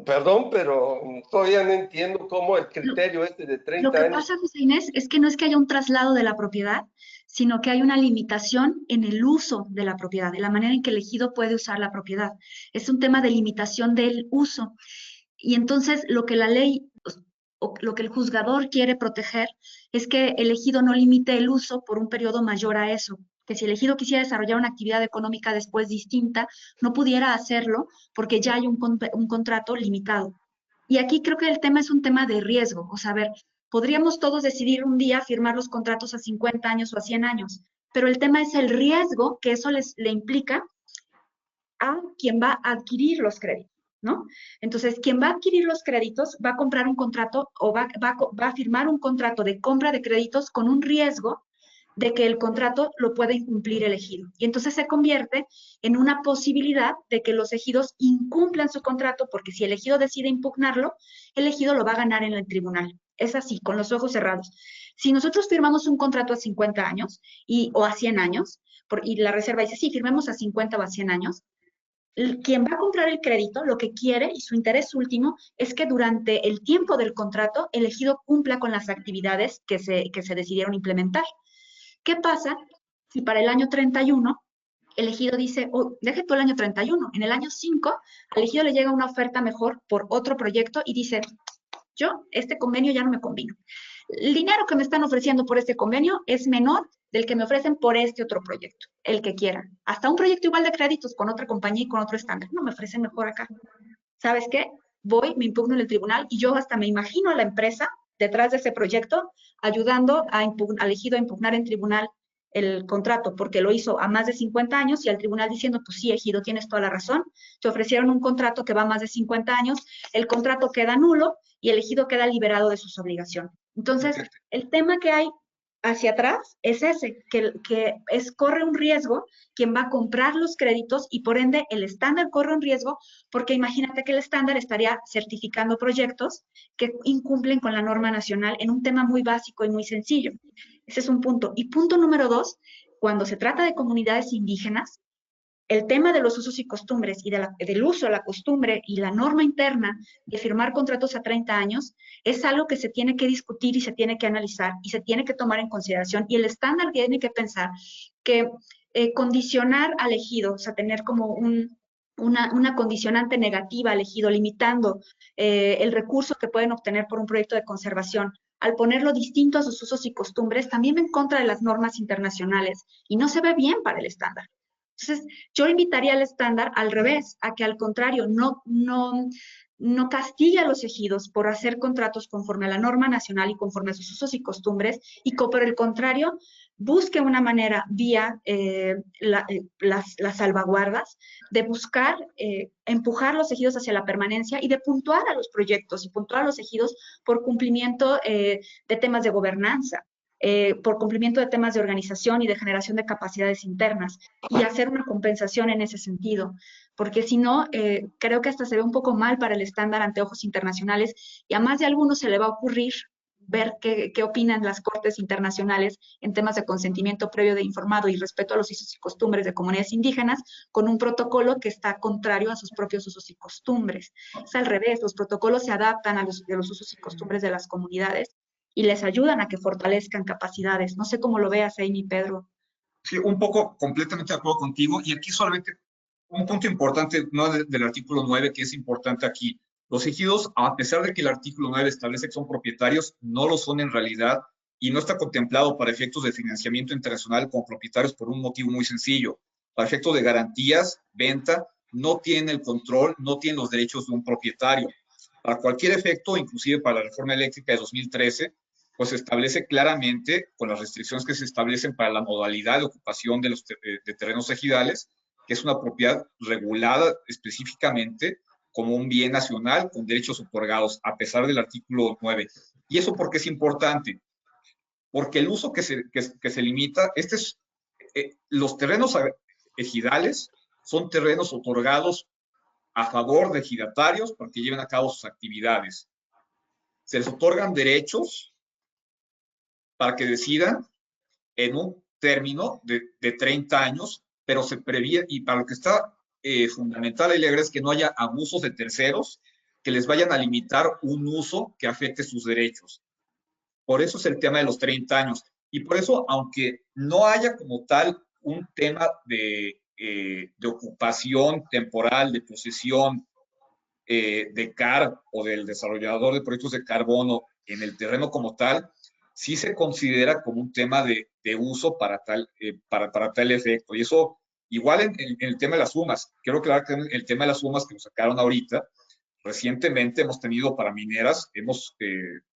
perdón, pero todavía no entiendo cómo el criterio de 30 años... Lo que pasa, José Inés, es que no es que haya un traslado de la propiedad, sino que hay una limitación en el uso de la propiedad, en la manera en que el ejido puede usar la propiedad. Es un tema de limitación del uso. Y entonces lo que la ley o lo que el juzgador quiere proteger es que el ejido no limite el uso por un periodo mayor a eso. Que si el ejido quisiera desarrollar una actividad económica después distinta, no pudiera hacerlo porque ya hay un contrato limitado. Y aquí creo que el tema es un tema de riesgo. O sea, a ver, podríamos todos decidir un día firmar los contratos a 50 años o a 100 años, pero el tema es el riesgo que eso le implica a quien va a adquirir los créditos, ¿no? Entonces, quien va a adquirir los créditos va a comprar un contrato o va a firmar un contrato de compra de créditos con un riesgo de que el contrato lo pueda incumplir el ejido. Y entonces se convierte en una posibilidad de que los ejidos incumplan su contrato, porque si el ejido decide impugnarlo, el ejido lo va a ganar en el tribunal. Es así, con los ojos cerrados. Si nosotros firmamos un contrato a 50 años o a 100 años, y la reserva dice, sí, firmemos a 50 o a 100 años, quien va a comprar el crédito, lo que quiere y su interés último es que durante el tiempo del contrato el ejido cumpla con las actividades que se decidieron implementar. ¿Qué pasa si para el año 31 el ejido dice, oh, deje todo el año 31, en el año 5 al ejido le llega una oferta mejor por otro proyecto y dice, yo, este convenio ya no me convino. El dinero que me están ofreciendo por este convenio es menor del que me ofrecen por este otro proyecto, el que quieran. Hasta un proyecto igual de créditos con otra compañía y con otro estándar. No, me ofrecen mejor acá. ¿Sabes qué? Voy, me impugno en el tribunal y yo hasta me imagino a la empresa detrás de ese proyecto ayudando al ejido a impugnar en tribunal el contrato, porque lo hizo a más de 50 años y al tribunal diciendo, pues sí, ejido, tienes toda la razón, te ofrecieron un contrato que va a más de 50 años, el contrato queda nulo y el ejido queda liberado de sus obligaciones. Entonces, el tema que hay hacia atrás es ese, corre un riesgo quien va a comprar los créditos y por ende el estándar corre un riesgo porque imagínate que el estándar estaría certificando proyectos que incumplen con la norma nacional en un tema muy básico y muy sencillo. Ese es un punto. Y punto número 2, cuando se trata de comunidades indígenas, el tema de los usos y costumbres y del uso, la costumbre y la norma interna de firmar contratos a 30 años es algo que se tiene que discutir y se tiene que analizar y se tiene que tomar en consideración. Y el estándar tiene que pensar que condicionar al ejido, o sea, tener como una condicionante negativa al ejido, limitando el recurso que pueden obtener por un proyecto de conservación, al ponerlo distinto a sus usos y costumbres, también va en contra de las normas internacionales y no se ve bien para el estándar. Entonces, yo invitaría al estándar al revés, a que al contrario, no castigue a los ejidos por hacer contratos conforme a la norma nacional y conforme a sus usos y costumbres, y por el contrario, busque una manera vía las salvaguardas de buscar empujar los ejidos hacia la permanencia y de puntuar a los proyectos y puntuar a los ejidos por cumplimiento de temas de gobernanza, por cumplimiento de temas de organización y de generación de capacidades internas, y hacer una compensación en ese sentido, porque si no, creo que hasta se ve un poco mal para el estándar ante ojos internacionales, y a más de algunos se le va a ocurrir ver qué opinan las cortes internacionales en temas de consentimiento previo de informado y respeto a los usos y costumbres de comunidades indígenas, con un protocolo que está contrario a sus propios usos y costumbres. Es al revés, los protocolos se adaptan a los usos y costumbres de las comunidades y les ayudan a que fortalezcan capacidades. No sé cómo lo veas, Amy, Pedro. Sí, un poco completamente de acuerdo contigo. Y aquí solamente un punto importante, ¿no?, del artículo 9, que es importante aquí. Los ejidos, a pesar de que el artículo 9 establece que son propietarios, no lo son en realidad y no está contemplado para efectos de financiamiento internacional como propietarios por un motivo muy sencillo. Para efectos de garantías, venta, no tienen el control, no tienen los derechos de un propietario. Para cualquier efecto, inclusive para la reforma eléctrica de 2013, pues se establece claramente, con las restricciones que se establecen para la modalidad de ocupación de los de terrenos ejidales, que es una propiedad regulada específicamente como un bien nacional con derechos otorgados, a pesar del artículo 9. ¿Y eso por qué es importante? Porque el uso que se limita, los terrenos ejidales son terrenos otorgados a favor de ejidatarios para que lleven a cabo sus actividades. Se les otorgan derechos para que decidan en un término de 30 años, pero se previene, y para lo que está fundamental y alegre es que no haya abusos de terceros que les vayan a limitar un uso que afecte sus derechos. Por eso es el tema de los 30 años. Y por eso, aunque no haya como tal un tema de ocupación temporal, de posesión de CAR o del desarrollador de proyectos de carbono en el terreno como tal, sí se considera como un tema de uso para tal efecto. Y eso, igual en el tema de las sumas, quiero aclarar que en el tema de las sumas que nos sacaron ahorita, recientemente hemos tenido para mineras, hemos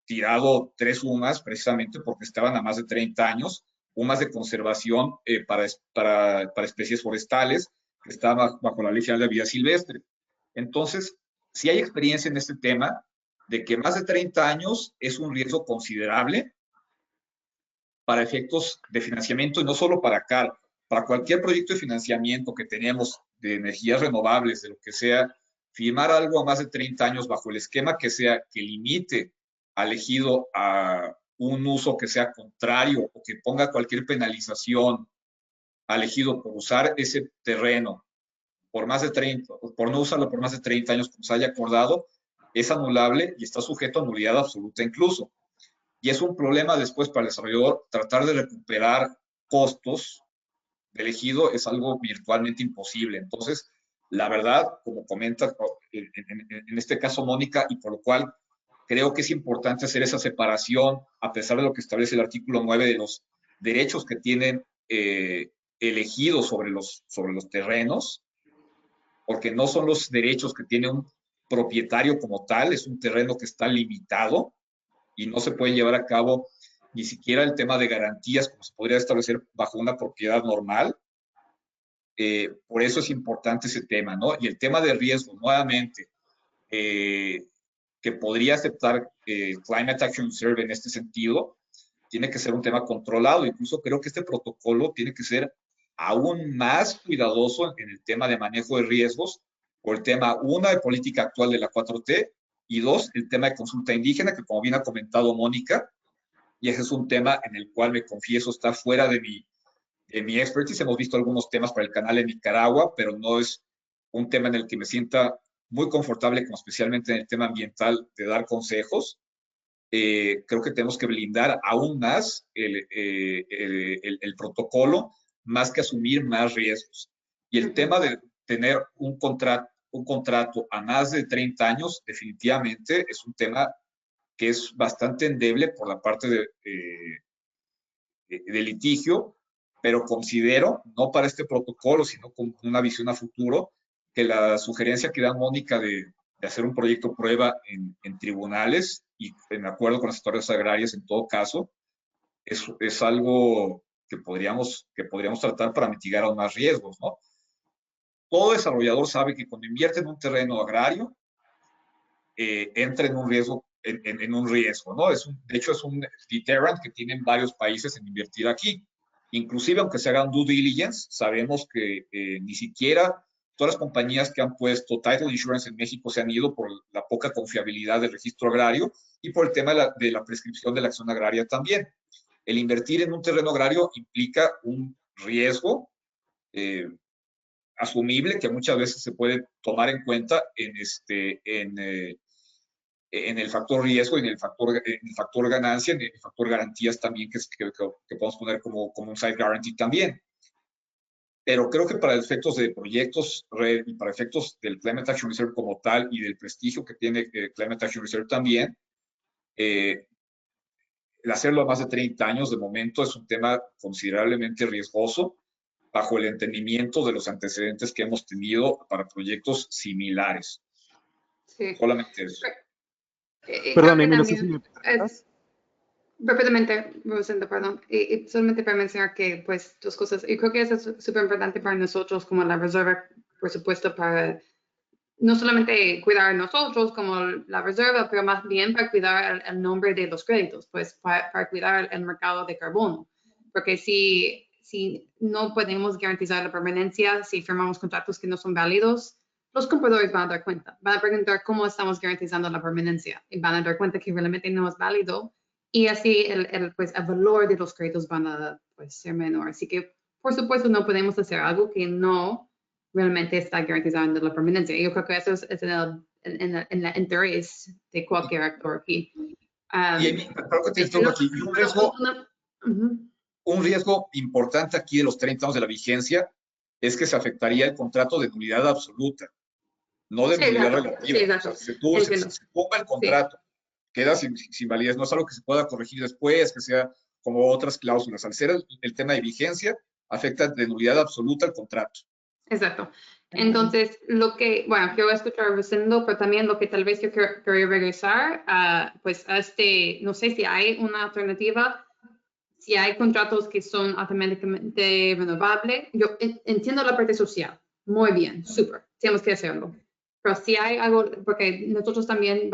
tirado 3 UMAS precisamente porque estaban a más de 30 años, UMAS de conservación para especies forestales, que estaban bajo la Ley General de Vida Silvestre. Entonces, sí hay experiencia en este tema de que más de 30 años es un riesgo considerable para efectos de financiamiento y no solo para CAR, para cualquier proyecto de financiamiento que tenemos de energías renovables, de lo que sea, firmar algo a más de 30 años bajo el esquema que sea, que limite al ejido a un uso que sea contrario o que ponga cualquier penalización al ejido por usar ese terreno por más de 30, por no usarlo por más de 30 años como se haya acordado, es anulable y está sujeto a nulidad absoluta incluso. Y es un problema después para el desarrollador tratar de recuperar costos del ejido, es algo virtualmente imposible. Entonces, la verdad, como comenta en este caso Mónica, y por lo cual creo que es importante hacer esa separación, a pesar de lo que establece el artículo 9 de los derechos que tienen el ejido sobre los terrenos, porque no son los derechos que tiene un propietario como tal, es un terreno que está limitado y no se puede llevar a cabo ni siquiera el tema de garantías como se podría establecer bajo una propiedad normal. Por eso es importante ese tema, ¿no? Y el tema de riesgo, nuevamente, que podría aceptar Climate Action Reserve en este sentido, tiene que ser un tema controlado. Incluso creo que este protocolo tiene que ser aún más cuidadoso en el tema de manejo de riesgos, por el tema, una, de política actual de la 4T, y dos, el tema de consulta indígena, que como bien ha comentado Mónica, y ese es un tema en el cual me confieso está fuera de mi expertise. Hemos visto algunos temas para el canal en Nicaragua, pero no es un tema en el que me sienta muy confortable, como especialmente en el tema ambiental, de dar consejos. Creo que tenemos que blindar aún más el protocolo, más que asumir más riesgos. Y el tema de tener un contrato a más de 30 años, definitivamente es un tema que es bastante endeble por la parte de litigio, pero considero, no para este protocolo, sino con una visión a futuro, que la sugerencia que da Mónica de hacer un proyecto prueba en tribunales y en acuerdo con las autoridades agrarias en todo caso, es algo podríamos tratar para mitigar aún más riesgos, ¿no? Todo desarrollador sabe que cuando invierte en un terreno agrario, entra en un riesgo, en un riesgo, ¿no? De hecho, es un deterrent que tienen varios países en invertir aquí. Inclusive, aunque se hagan due diligence, sabemos que ni siquiera todas las compañías que han puesto title insurance en México se han ido por la poca confiabilidad del registro agrario y por el tema de la prescripción de la acción agraria también. El invertir en un terreno agrario implica un riesgo asumible que muchas veces se puede tomar en cuenta en el factor riesgo y en el factor ganancia, en el factor garantías también que podemos poner como un side guarantee también. Pero creo que para efectos de proyectos red y para efectos del Climate Action Reserve como tal y del prestigio que tiene Climate Action Reserve también, el hacerlo a más de 30 años de momento es un tema considerablemente riesgoso bajo el entendimiento de los antecedentes que hemos tenido para proyectos similares. Sí. Solamente eso. Perdón, Amy, no sé si rápidamente, Rosendo, perdón, y solamente para mencionar que, pues, dos cosas, y creo que eso es súper importante para nosotros como la reserva, por supuesto, para no solamente cuidar a nosotros como la reserva, pero más bien para cuidar el nombre de los créditos, pues, para cuidar el mercado de carbono, porque si no podemos garantizar la permanencia, si firmamos contratos que no son válidos, los compradores van a dar cuenta, van a preguntar cómo estamos garantizando la permanencia y van a dar cuenta que realmente no es válido y así el valor de los créditos van a ser menor. Así que, por supuesto, no podemos hacer algo que no realmente está garantizando la permanencia. Yo creo que eso es en el interés de cualquier actor aquí. Creo que tienes todo aquí. Un riesgo importante aquí de los 30 años de la vigencia es que se afectaría el contrato de nulidad absoluta, no de nulidad relativa. O sea, se tumba el contrato, queda sin validez, no es algo que se pueda corregir después, que sea como otras cláusulas. Al ser el tema de vigencia, afecta de nulidad absoluta el contrato. Exacto. Entonces, quiero escuchar a Rosendo, pero también lo que tal vez yo quería regresar, pues no sé si hay una alternativa. Si hay contratos que son automáticamente renovables, yo entiendo la parte social. Muy bien, súper, tenemos que hacerlo. Pero si hay algo, porque nosotros también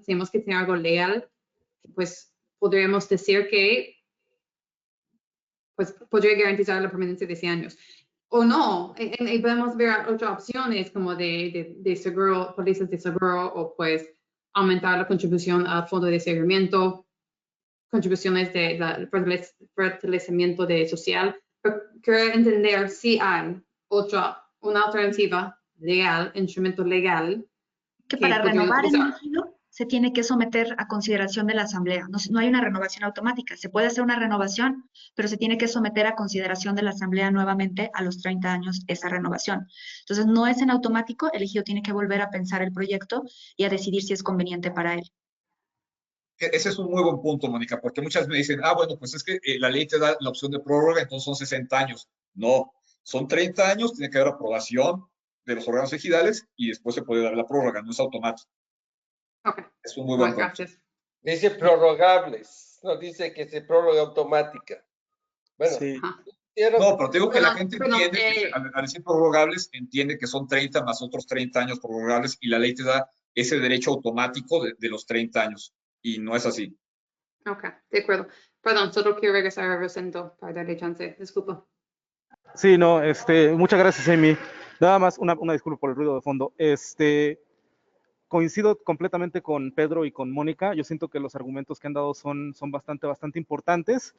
tenemos que tener algo legal, pues podríamos decir que pues podría garantizar la permanencia de 100 años. O no, y podemos ver otras opciones como de seguro, pólizas de seguro, o pues aumentar la contribución al fondo de seguimiento, contribuciones de fortalecimiento de social. Pero quiero entender si hay una alternativa legal, instrumento legal. Que para renovar el ejido se tiene que someter a consideración de la asamblea. No hay una renovación automática. Se puede hacer una renovación, pero se tiene que someter a consideración de la asamblea nuevamente a los 30 años esa renovación. Entonces no es en automático, el ejido tiene que volver a pensar el proyecto y a decidir si es conveniente para él. Ese es un muy buen punto, Mónica, porque muchas me dicen, bueno, pues es que la ley te da la opción de prórroga, entonces son 60 años. No, son 30 años, tiene que haber aprobación de los órganos ejidales y después se puede dar la prórroga, no es automático. Okay. Es un muy buen punto. Gracias. Dice prorrogables, no dice que se prórroga automática. Bueno, sí. No, pero digo que la gente entiende que al decir prorrogables, entiende que son 30 más otros 30 años prorrogables y la ley te da ese derecho automático de los 30 años. Y no es así. Ok, de acuerdo. Perdón, solo quiero regresar a Rosendo para darle chance. Disculpa. Sí, no, muchas gracias, Amy. Nada más una disculpa por el ruido de fondo. Coincido completamente con Pedro y con Mónica. Yo siento que los argumentos que han dado son bastante importantes.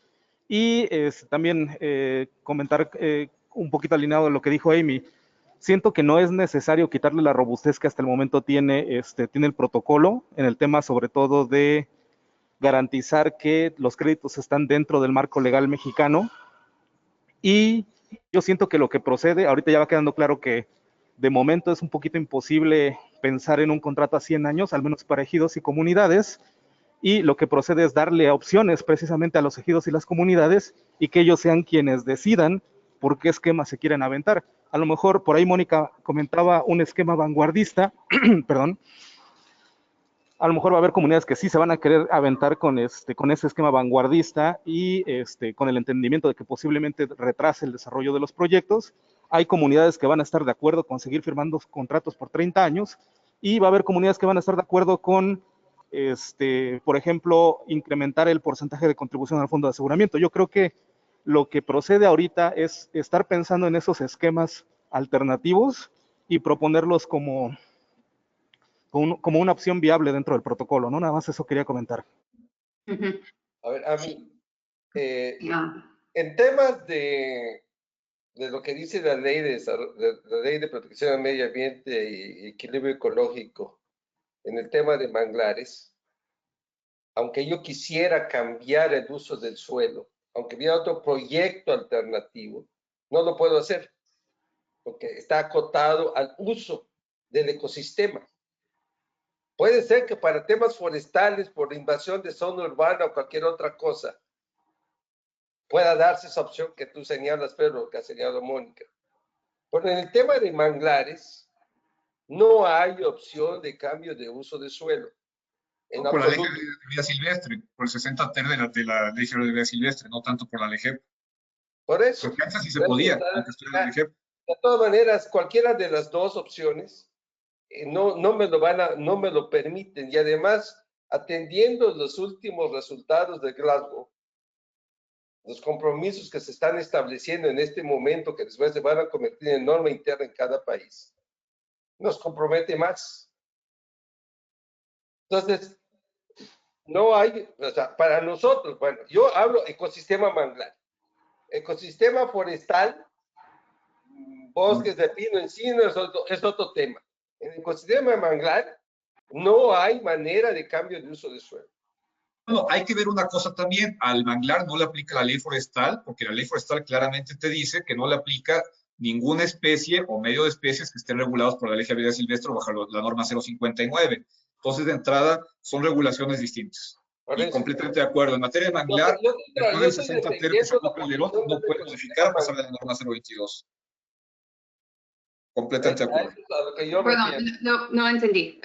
Y también comentar un poquito alineado de lo que dijo Amy. Siento que no es necesario quitarle la robustez que hasta el momento tiene el protocolo en el tema sobre todo de garantizar que los créditos están dentro del marco legal mexicano. Y yo siento que lo que procede, ahorita ya va quedando claro que de momento es un poquito imposible pensar en un contrato a 100 años, al menos para ejidos y comunidades, y lo que procede es darle opciones precisamente a los ejidos y las comunidades y que ellos sean quienes decidan por qué esquema se quieren aventar. A lo mejor por ahí Mónica comentaba un esquema vanguardista, perdón, A lo mejor va a haber comunidades que sí se van a querer aventar con ese esquema vanguardista y con el entendimiento de que posiblemente retrase el desarrollo de los proyectos. Hay comunidades que van a estar de acuerdo con seguir firmando contratos por 30 años y va a haber comunidades que van a estar de acuerdo con, por ejemplo, incrementar el porcentaje de contribución al fondo de aseguramiento. Yo creo que lo que procede ahorita es estar pensando en esos esquemas alternativos y proponerlos como una opción viable dentro del protocolo, ¿no? Nada más eso quería comentar. A ver, a mí, Yeah. en temas de lo que dice la ley de protección al medio ambiente y equilibrio ecológico, en el tema de manglares, aunque yo quisiera cambiar el uso del suelo, aunque hubiera otro proyecto alternativo, no lo puedo hacer, porque está acotado al uso del ecosistema. Puede ser que para temas forestales, por invasión de zona urbana o cualquier otra cosa, pueda darse esa opción que tú señalas, Pedro, que ha señalado Mónica. Pero en el tema de manglares, no hay opción de cambio de uso de suelo. En por la ley absoluto. de vida silvestre, por el 60 ter de la ley de vida silvestre, no tanto por la LGEP. Por eso. Porque antes sí se podía, aunque estuviera la LGEP. De todas maneras, cualquiera de las dos opciones no me lo permiten. Y además, atendiendo los últimos resultados de Glasgow, los compromisos que se están estableciendo en este momento, que después se van a convertir en norma interna en cada país, nos compromete más. Entonces, no hay, o sea, para nosotros, bueno, yo hablo ecosistema manglar, ecosistema forestal, bosques de pino, encino, es otro tema. En el ecosistema manglar no hay manera de cambio de uso de suelo. No, hay que ver una cosa también, al manglar no le aplica la ley forestal, porque la ley forestal claramente te dice que no le aplica ninguna especie o medio de especies que estén regulados por la ley de vida silvestre o bajo la norma 059. Entonces, de entrada, son regulaciones distintas. Y completamente de acuerdo. En materia de manglar, después del 60 ter que sacó Calderón, no puede modificar a pesar de la norma 022. Completamente de acuerdo. Perdón, no entendí.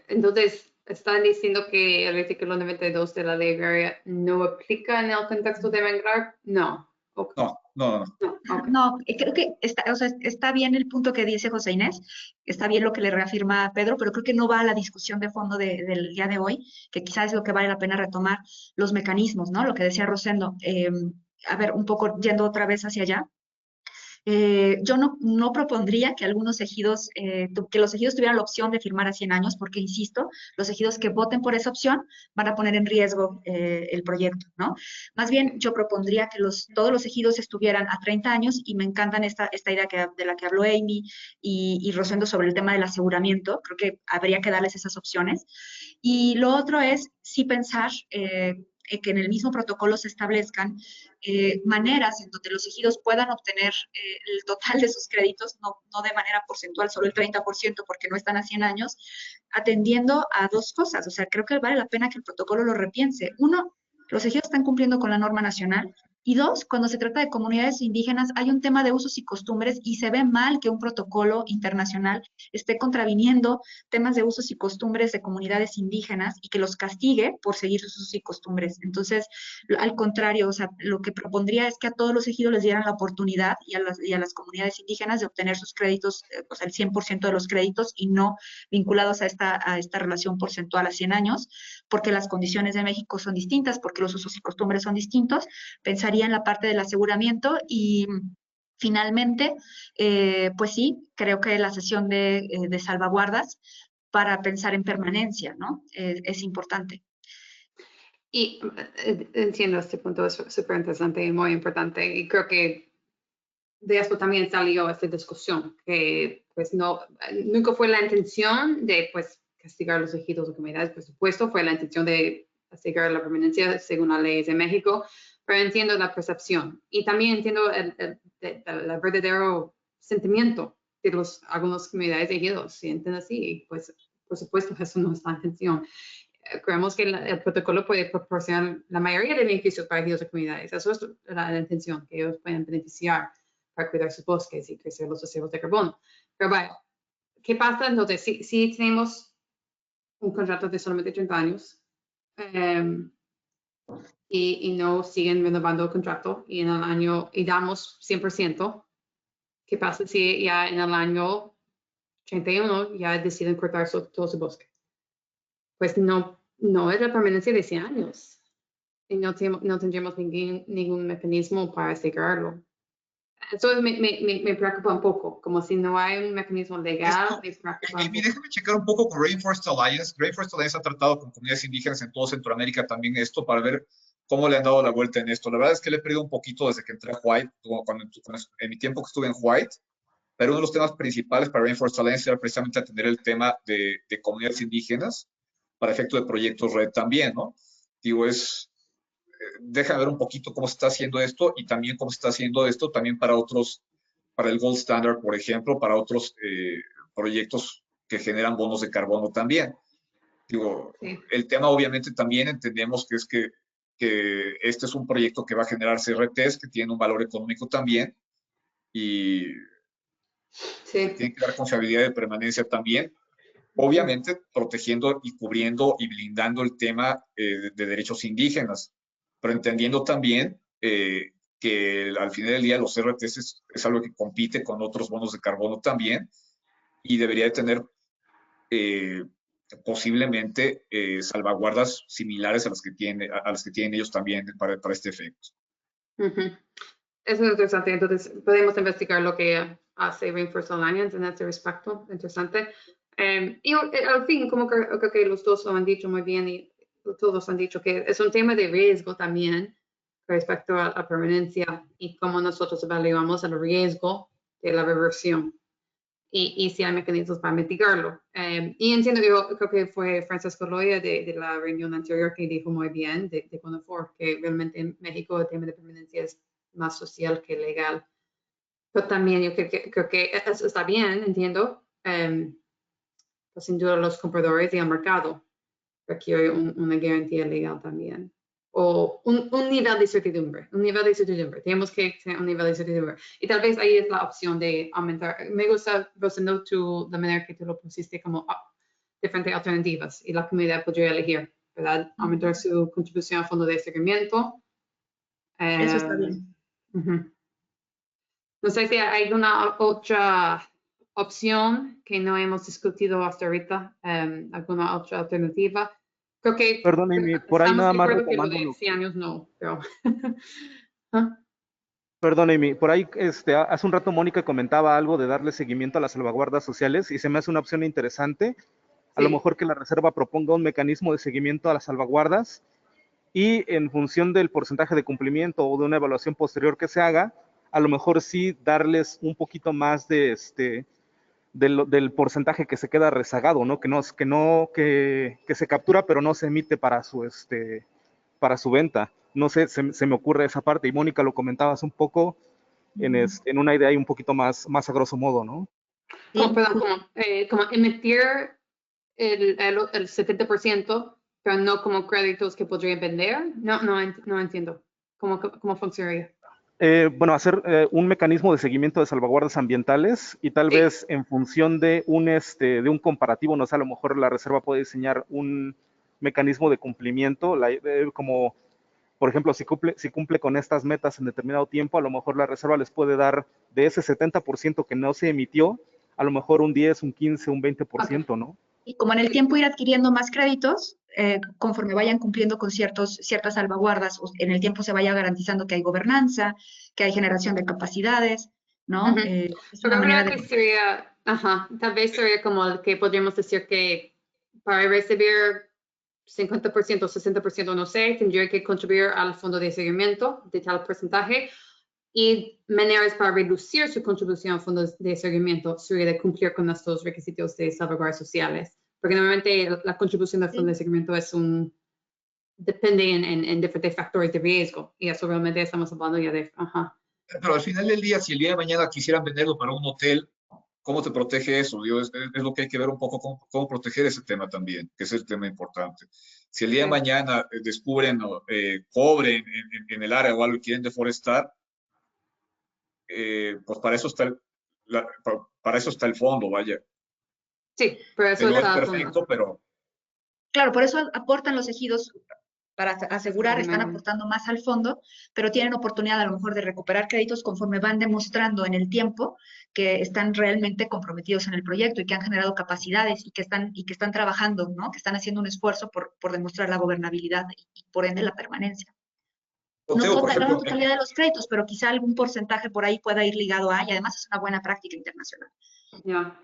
Entonces, ¿están diciendo que el artículo 92 de la ley agraria no aplica en el contexto de manglar? No. Okay. No. Okay. No, creo que está bien el punto que dice José Inés, está bien lo que le reafirma Pedro, pero creo que no va a la discusión de fondo del día de hoy, que quizás es lo que vale la pena retomar, los mecanismos, ¿no? Lo que decía Rosendo. A ver, un poco yendo otra vez hacia allá. Yo no propondría que algunos ejidos, que los ejidos tuvieran la opción de firmar a 100 años, porque, insisto, los ejidos que voten por esa opción van a poner en riesgo el proyecto, ¿no? Más bien, yo propondría que todos los ejidos estuvieran a 30 años, y me encantan esta idea de la que habló Amy y Rosendo sobre el tema del aseguramiento. Creo que habría que darles esas opciones. Y lo otro es sí pensar que en el mismo protocolo se establezcan maneras en donde los ejidos puedan obtener el total de sus créditos, no de manera porcentual, solo el 30%, porque no están a 100 años, atendiendo a dos cosas. O sea, creo que vale la pena que el protocolo lo repiense. Uno, los ejidos están cumpliendo con la norma nacional. Y dos, cuando se trata de comunidades indígenas, hay un tema de usos y costumbres, y se ve mal que un protocolo internacional esté contraviniendo temas de usos y costumbres de comunidades indígenas y que los castigue por seguir sus usos y costumbres. Entonces, al contrario, o sea, lo que propondría es que a todos los ejidos les dieran la oportunidad, y a las comunidades indígenas, de obtener sus créditos, o sea, el 100% de los créditos, y no vinculados a esta relación porcentual a 100 años, porque las condiciones de México son distintas, porque los usos y costumbres son distintos. Pensaría en la parte del aseguramiento. Y finalmente, pues sí, creo que la sesión de salvaguardas para pensar en permanencia, ¿no? Es importante. Y entiendo este punto, es súper interesante y muy importante. Y creo que de esto también salió esta discusión, que pues nunca fue la intención de pues castigar a los ejidos o comunidades, por supuesto, fue la intención de castigar la permanencia según las leyes de México, pero entiendo la percepción y también entiendo el verdadero sentimiento de algunas comunidades de ejidos, sienten así, pues por supuesto eso no es la intención. Creemos que el protocolo puede proporcionar la mayoría de beneficios para ejidos y comunidades, eso es la intención, que ellos pueden beneficiar para cuidar sus bosques y crecer los reservos de carbono. Pero vaya, ¿qué pasa entonces? Si tenemos un contrato de solamente 30 años y no siguen renovando el contrato y en el año, y damos 100%, ¿qué pasa si ya en el año 31 ya deciden cortar todo su bosque? Pues no es la permanencia de 100 años y no tendríamos ningún mecanismo para asegurarlo. Eso me preocupa un poco, como si no hay un mecanismo legal, me preocupa un Amy, poco. déjame checar un poco con Rainforest Alliance. Rainforest Alliance ha tratado con comunidades indígenas en toda Centroamérica también esto para ver cómo le han dado la vuelta en esto. La verdad es que le he perdido un poquito desde que entré a White, en mi tiempo que estuve en White, pero uno de los temas principales para Rainforest Alliance era precisamente atender el tema de comunidades indígenas para efecto de proyectos red también, ¿no? Digo, déjame ver un poquito cómo se está haciendo esto y también cómo se está haciendo esto también para otros, para el Gold Standard, por ejemplo, para otros proyectos que generan bonos de carbono también. Digo, Sí. el tema obviamente también entendemos que es que este es un proyecto que va a generar CRTs, que tiene un valor económico también y Sí. tiene que dar confiabilidad de permanencia también, obviamente protegiendo y cubriendo y blindando el tema de derechos indígenas, pero entendiendo también que al final del día los CRTs es algo que compite con otros bonos de carbono también y debería de tener posiblemente salvaguardas similares a las que tienen ellos también para este efecto. Es muy interesante, entonces podemos investigar lo que hace Rainforest Alliance en este respecto, interesante. Y al fin, como creo que los dos lo han dicho muy bien y todos han dicho que es un tema de riesgo también respecto a la permanencia y cómo nosotros evaluamos el riesgo de la reversión y si hay mecanismos para mitigarlo. Y entiendo, yo creo que fue Francisco Loya de la reunión anterior que dijo muy bien de CONAFOR, que realmente en México el tema de permanencia es más social que legal. Pero también yo creo que eso está bien, entiendo. Pues sin duda los compradores y el mercado requieren una garantía legal también. O un nivel de certidumbre, Tenemos que tener un nivel de certidumbre. Y tal vez ahí es la opción de aumentar. Me gusta, Rosendo, la manera que tú lo pusiste como diferentes alternativas y la comunidad podría elegir, ¿verdad? Aumentar su contribución al fondo de seguimiento. Eso está bien. No sé si hay alguna otra opción que no hemos discutido hasta ahorita, alguna otra alternativa. Creo que Perdón, Amy, por ahí estamos nada de más acuerdo que lo retomando de 100 años no, pero... Perdón, Amy, por ahí hace un rato Mónica comentaba algo de darle seguimiento a las salvaguardas sociales y se me hace una opción interesante. A lo Sí. mejor que la Reserva proponga un mecanismo de seguimiento a las salvaguardas y en función del porcentaje de cumplimiento o de una evaluación posterior que se haga, a lo mejor sí darles un poquito más del porcentaje que se queda rezagado, ¿no? Que se captura pero no se emite para su venta. No sé, se me ocurre esa parte y Mónica lo comentabas un poco en una idea ahí un poquito más a grosso modo, ¿no? Como, perdón, como emitir el 70%, pero no como créditos que podrían vender. No entiendo. ¿Cómo funcionaría? Bueno, hacer un mecanismo de seguimiento de salvaguardas ambientales y tal Sí. vez en función de un comparativo, no sé, a lo mejor la Reserva puede diseñar un mecanismo de cumplimiento, como por ejemplo, si cumple con estas metas en determinado tiempo, a lo mejor la Reserva les puede dar de ese 70% que no se emitió, a lo mejor un 10, un 15, un 20%, ¿no? Y como en el tiempo ir adquiriendo más créditos, conforme vayan cumpliendo con ciertas salvaguardas, en el tiempo se vaya garantizando que hay gobernanza, que hay generación de capacidades, ¿no? Es una manera de... Sería, tal vez sería como que podríamos decir que para recibir 50% o 60%, no sé, tendría que contribuir al fondo de seguimiento de tal porcentaje y maneras para reducir su contribución al fondo de seguimiento sería de cumplir con estos requisitos de salvaguardas sociales. Porque normalmente la contribución del fondo de seguimiento depende en diferentes factores de riesgo y eso realmente estamos hablando ya de... Pero al final del día, si el día de mañana quisieran venderlo para un hotel, ¿cómo te protege eso? Digo, es lo que hay que ver un poco, cómo proteger ese tema también, que es el tema importante. Si el día de mañana descubren cobre en el área o algo y quieren deforestar, pues para eso está el fondo, vaya. Sí, pero eso Que no es está perfecto, pero claro, por eso aportan los ejidos para asegurar, están Ajá. aportando más al fondo, pero tienen oportunidad a lo mejor de recuperar créditos conforme van demostrando en el tiempo que están realmente comprometidos en el proyecto y que han generado capacidades y que están trabajando, ¿no? Que están haciendo un esfuerzo por demostrar la gobernabilidad y por ende la permanencia. No, Contigo, por no la ejemplo, totalidad de los créditos, pero quizá algún porcentaje por ahí pueda ir ligado a, y además es una buena práctica internacional. Ya.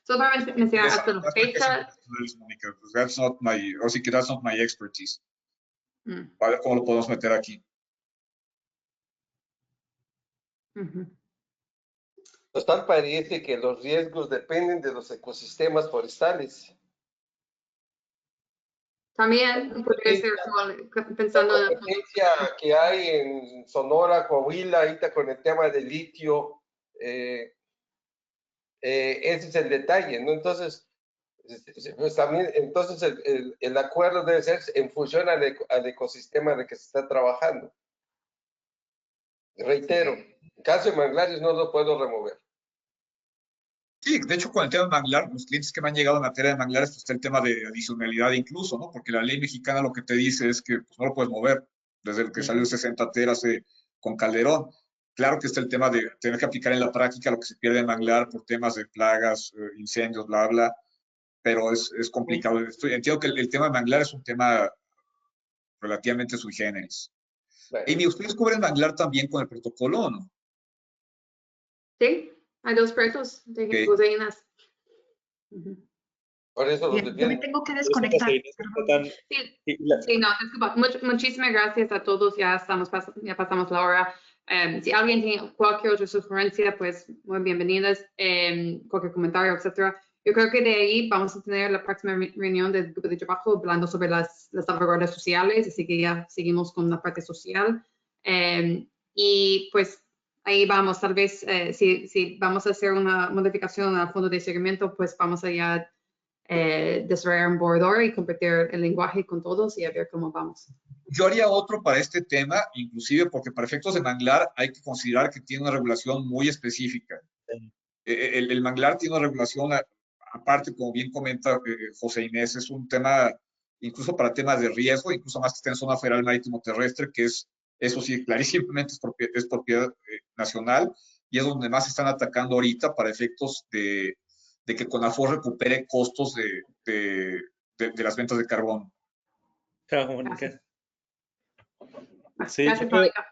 Solo para mencionar esa hasta la aspecto es fecha. internacional, Mónica. Pues that's not my, o sí que that's not my expertise. Mm, A ver cómo lo podemos meter aquí. ujú. Pues tal parece que los riesgos dependen de los ecosistemas forestales. También podría ser pensando La en competencia que hay en Sonora, Coahuila, ahorita con el tema del litio, ese es el detalle, ¿no? Entonces, pues también, entonces el acuerdo debe ser en función al ecosistema de que se está trabajando. Reitero, en caso de manglares no lo puedo remover. Sí, de hecho, con el tema de manglar, los clientes que me han llegado en materia de manglares, pues está el tema de adicionalidad incluso, ¿no? Porque la ley mexicana lo que te dice es que pues, no lo puedes mover desde el que salió el 60 teras con Calderón. Claro que está el tema de tener que aplicar en la práctica lo que se pierde en manglar por temas de plagas, incendios, bla, bla, pero es complicado. Entiendo que el tema de manglar es un tema relativamente sui generis. Bueno, Amy, ustedes cubren manglar también con el protocolo, ¿no? Sí, hay dos proyectos de Ok. proteínas. Ujú. por eso los Bien, yo me defiendo. tengo que Por eso desconectar. José Inés está tan- Sí, y la- sí, no, disculpa. Muchísimas gracias a todos. Ya pasamos la hora. Si alguien tiene cualquier otra sugerencia, pues muy bienvenidas. Cualquier comentario, etcétera. Yo creo que de ahí vamos a tener la próxima reunión del grupo de trabajo hablando sobre las salvaguardas sociales, así que ya seguimos con la parte social. Y pues ahí vamos, tal vez si vamos a hacer una modificación al fondo de seguimiento, pues vamos a ya desarrollar un borrador y compartir el lenguaje con todos y a ver cómo vamos. Yo haría otro para este tema, inclusive porque para efectos de manglar hay que considerar que tiene una regulación muy específica. El manglar tiene una regulación aparte, como bien comenta José Inés, es un tema, incluso para temas de riesgo, incluso más que esté en zona federal marítimo terrestre, que es, eso sí, clarísimamente es propiedad nacional y es donde más están atacando ahorita para efectos de que CONAFOR recupere costos de las ventas de carbón. Chao, Gracias. Mónica. Sí, Gracias, Mónica.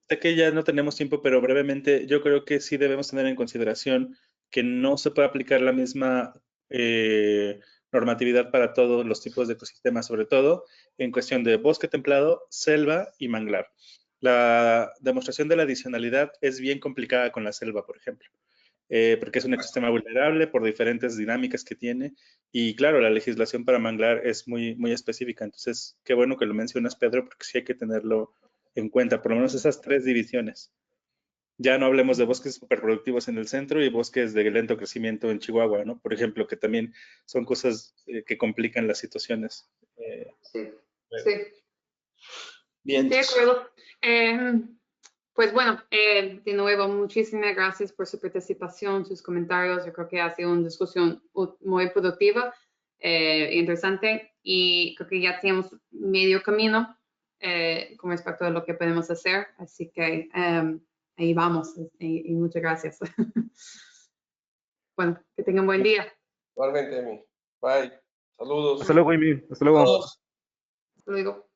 sé que ya no tenemos tiempo, pero brevemente, yo creo que sí debemos tener en consideración que no se puede aplicar la misma normatividad para todos los tipos de ecosistemas, sobre todo en cuestión de bosque templado, selva y manglar. La demostración de la adicionalidad es bien complicada con la selva, por ejemplo, porque es un ecosistema vulnerable por diferentes dinámicas que tiene y claro, la legislación para manglar es muy, muy específica. Entonces, qué bueno que lo mencionas, Pedro, porque sí hay que tenerlo en cuenta, por lo menos esas tres divisiones. Ya no hablemos de bosques superproductivos en el centro y bosques de lento crecimiento en Chihuahua, ¿no? Por ejemplo, que también son cosas que complican las situaciones. Sí, sí. Bien, De acuerdo. Pues bueno, de nuevo, muchísimas gracias por su participación, sus comentarios. Yo creo que ha sido una discusión muy productiva e interesante y creo que ya tenemos medio camino con respecto a lo que podemos hacer. Así que ahí vamos y muchas gracias. Bueno, que tengan buen día. Igualmente, Emi. Bye. Saludos. Hasta luego, Amy. Hasta luego. Todos. Hasta luego.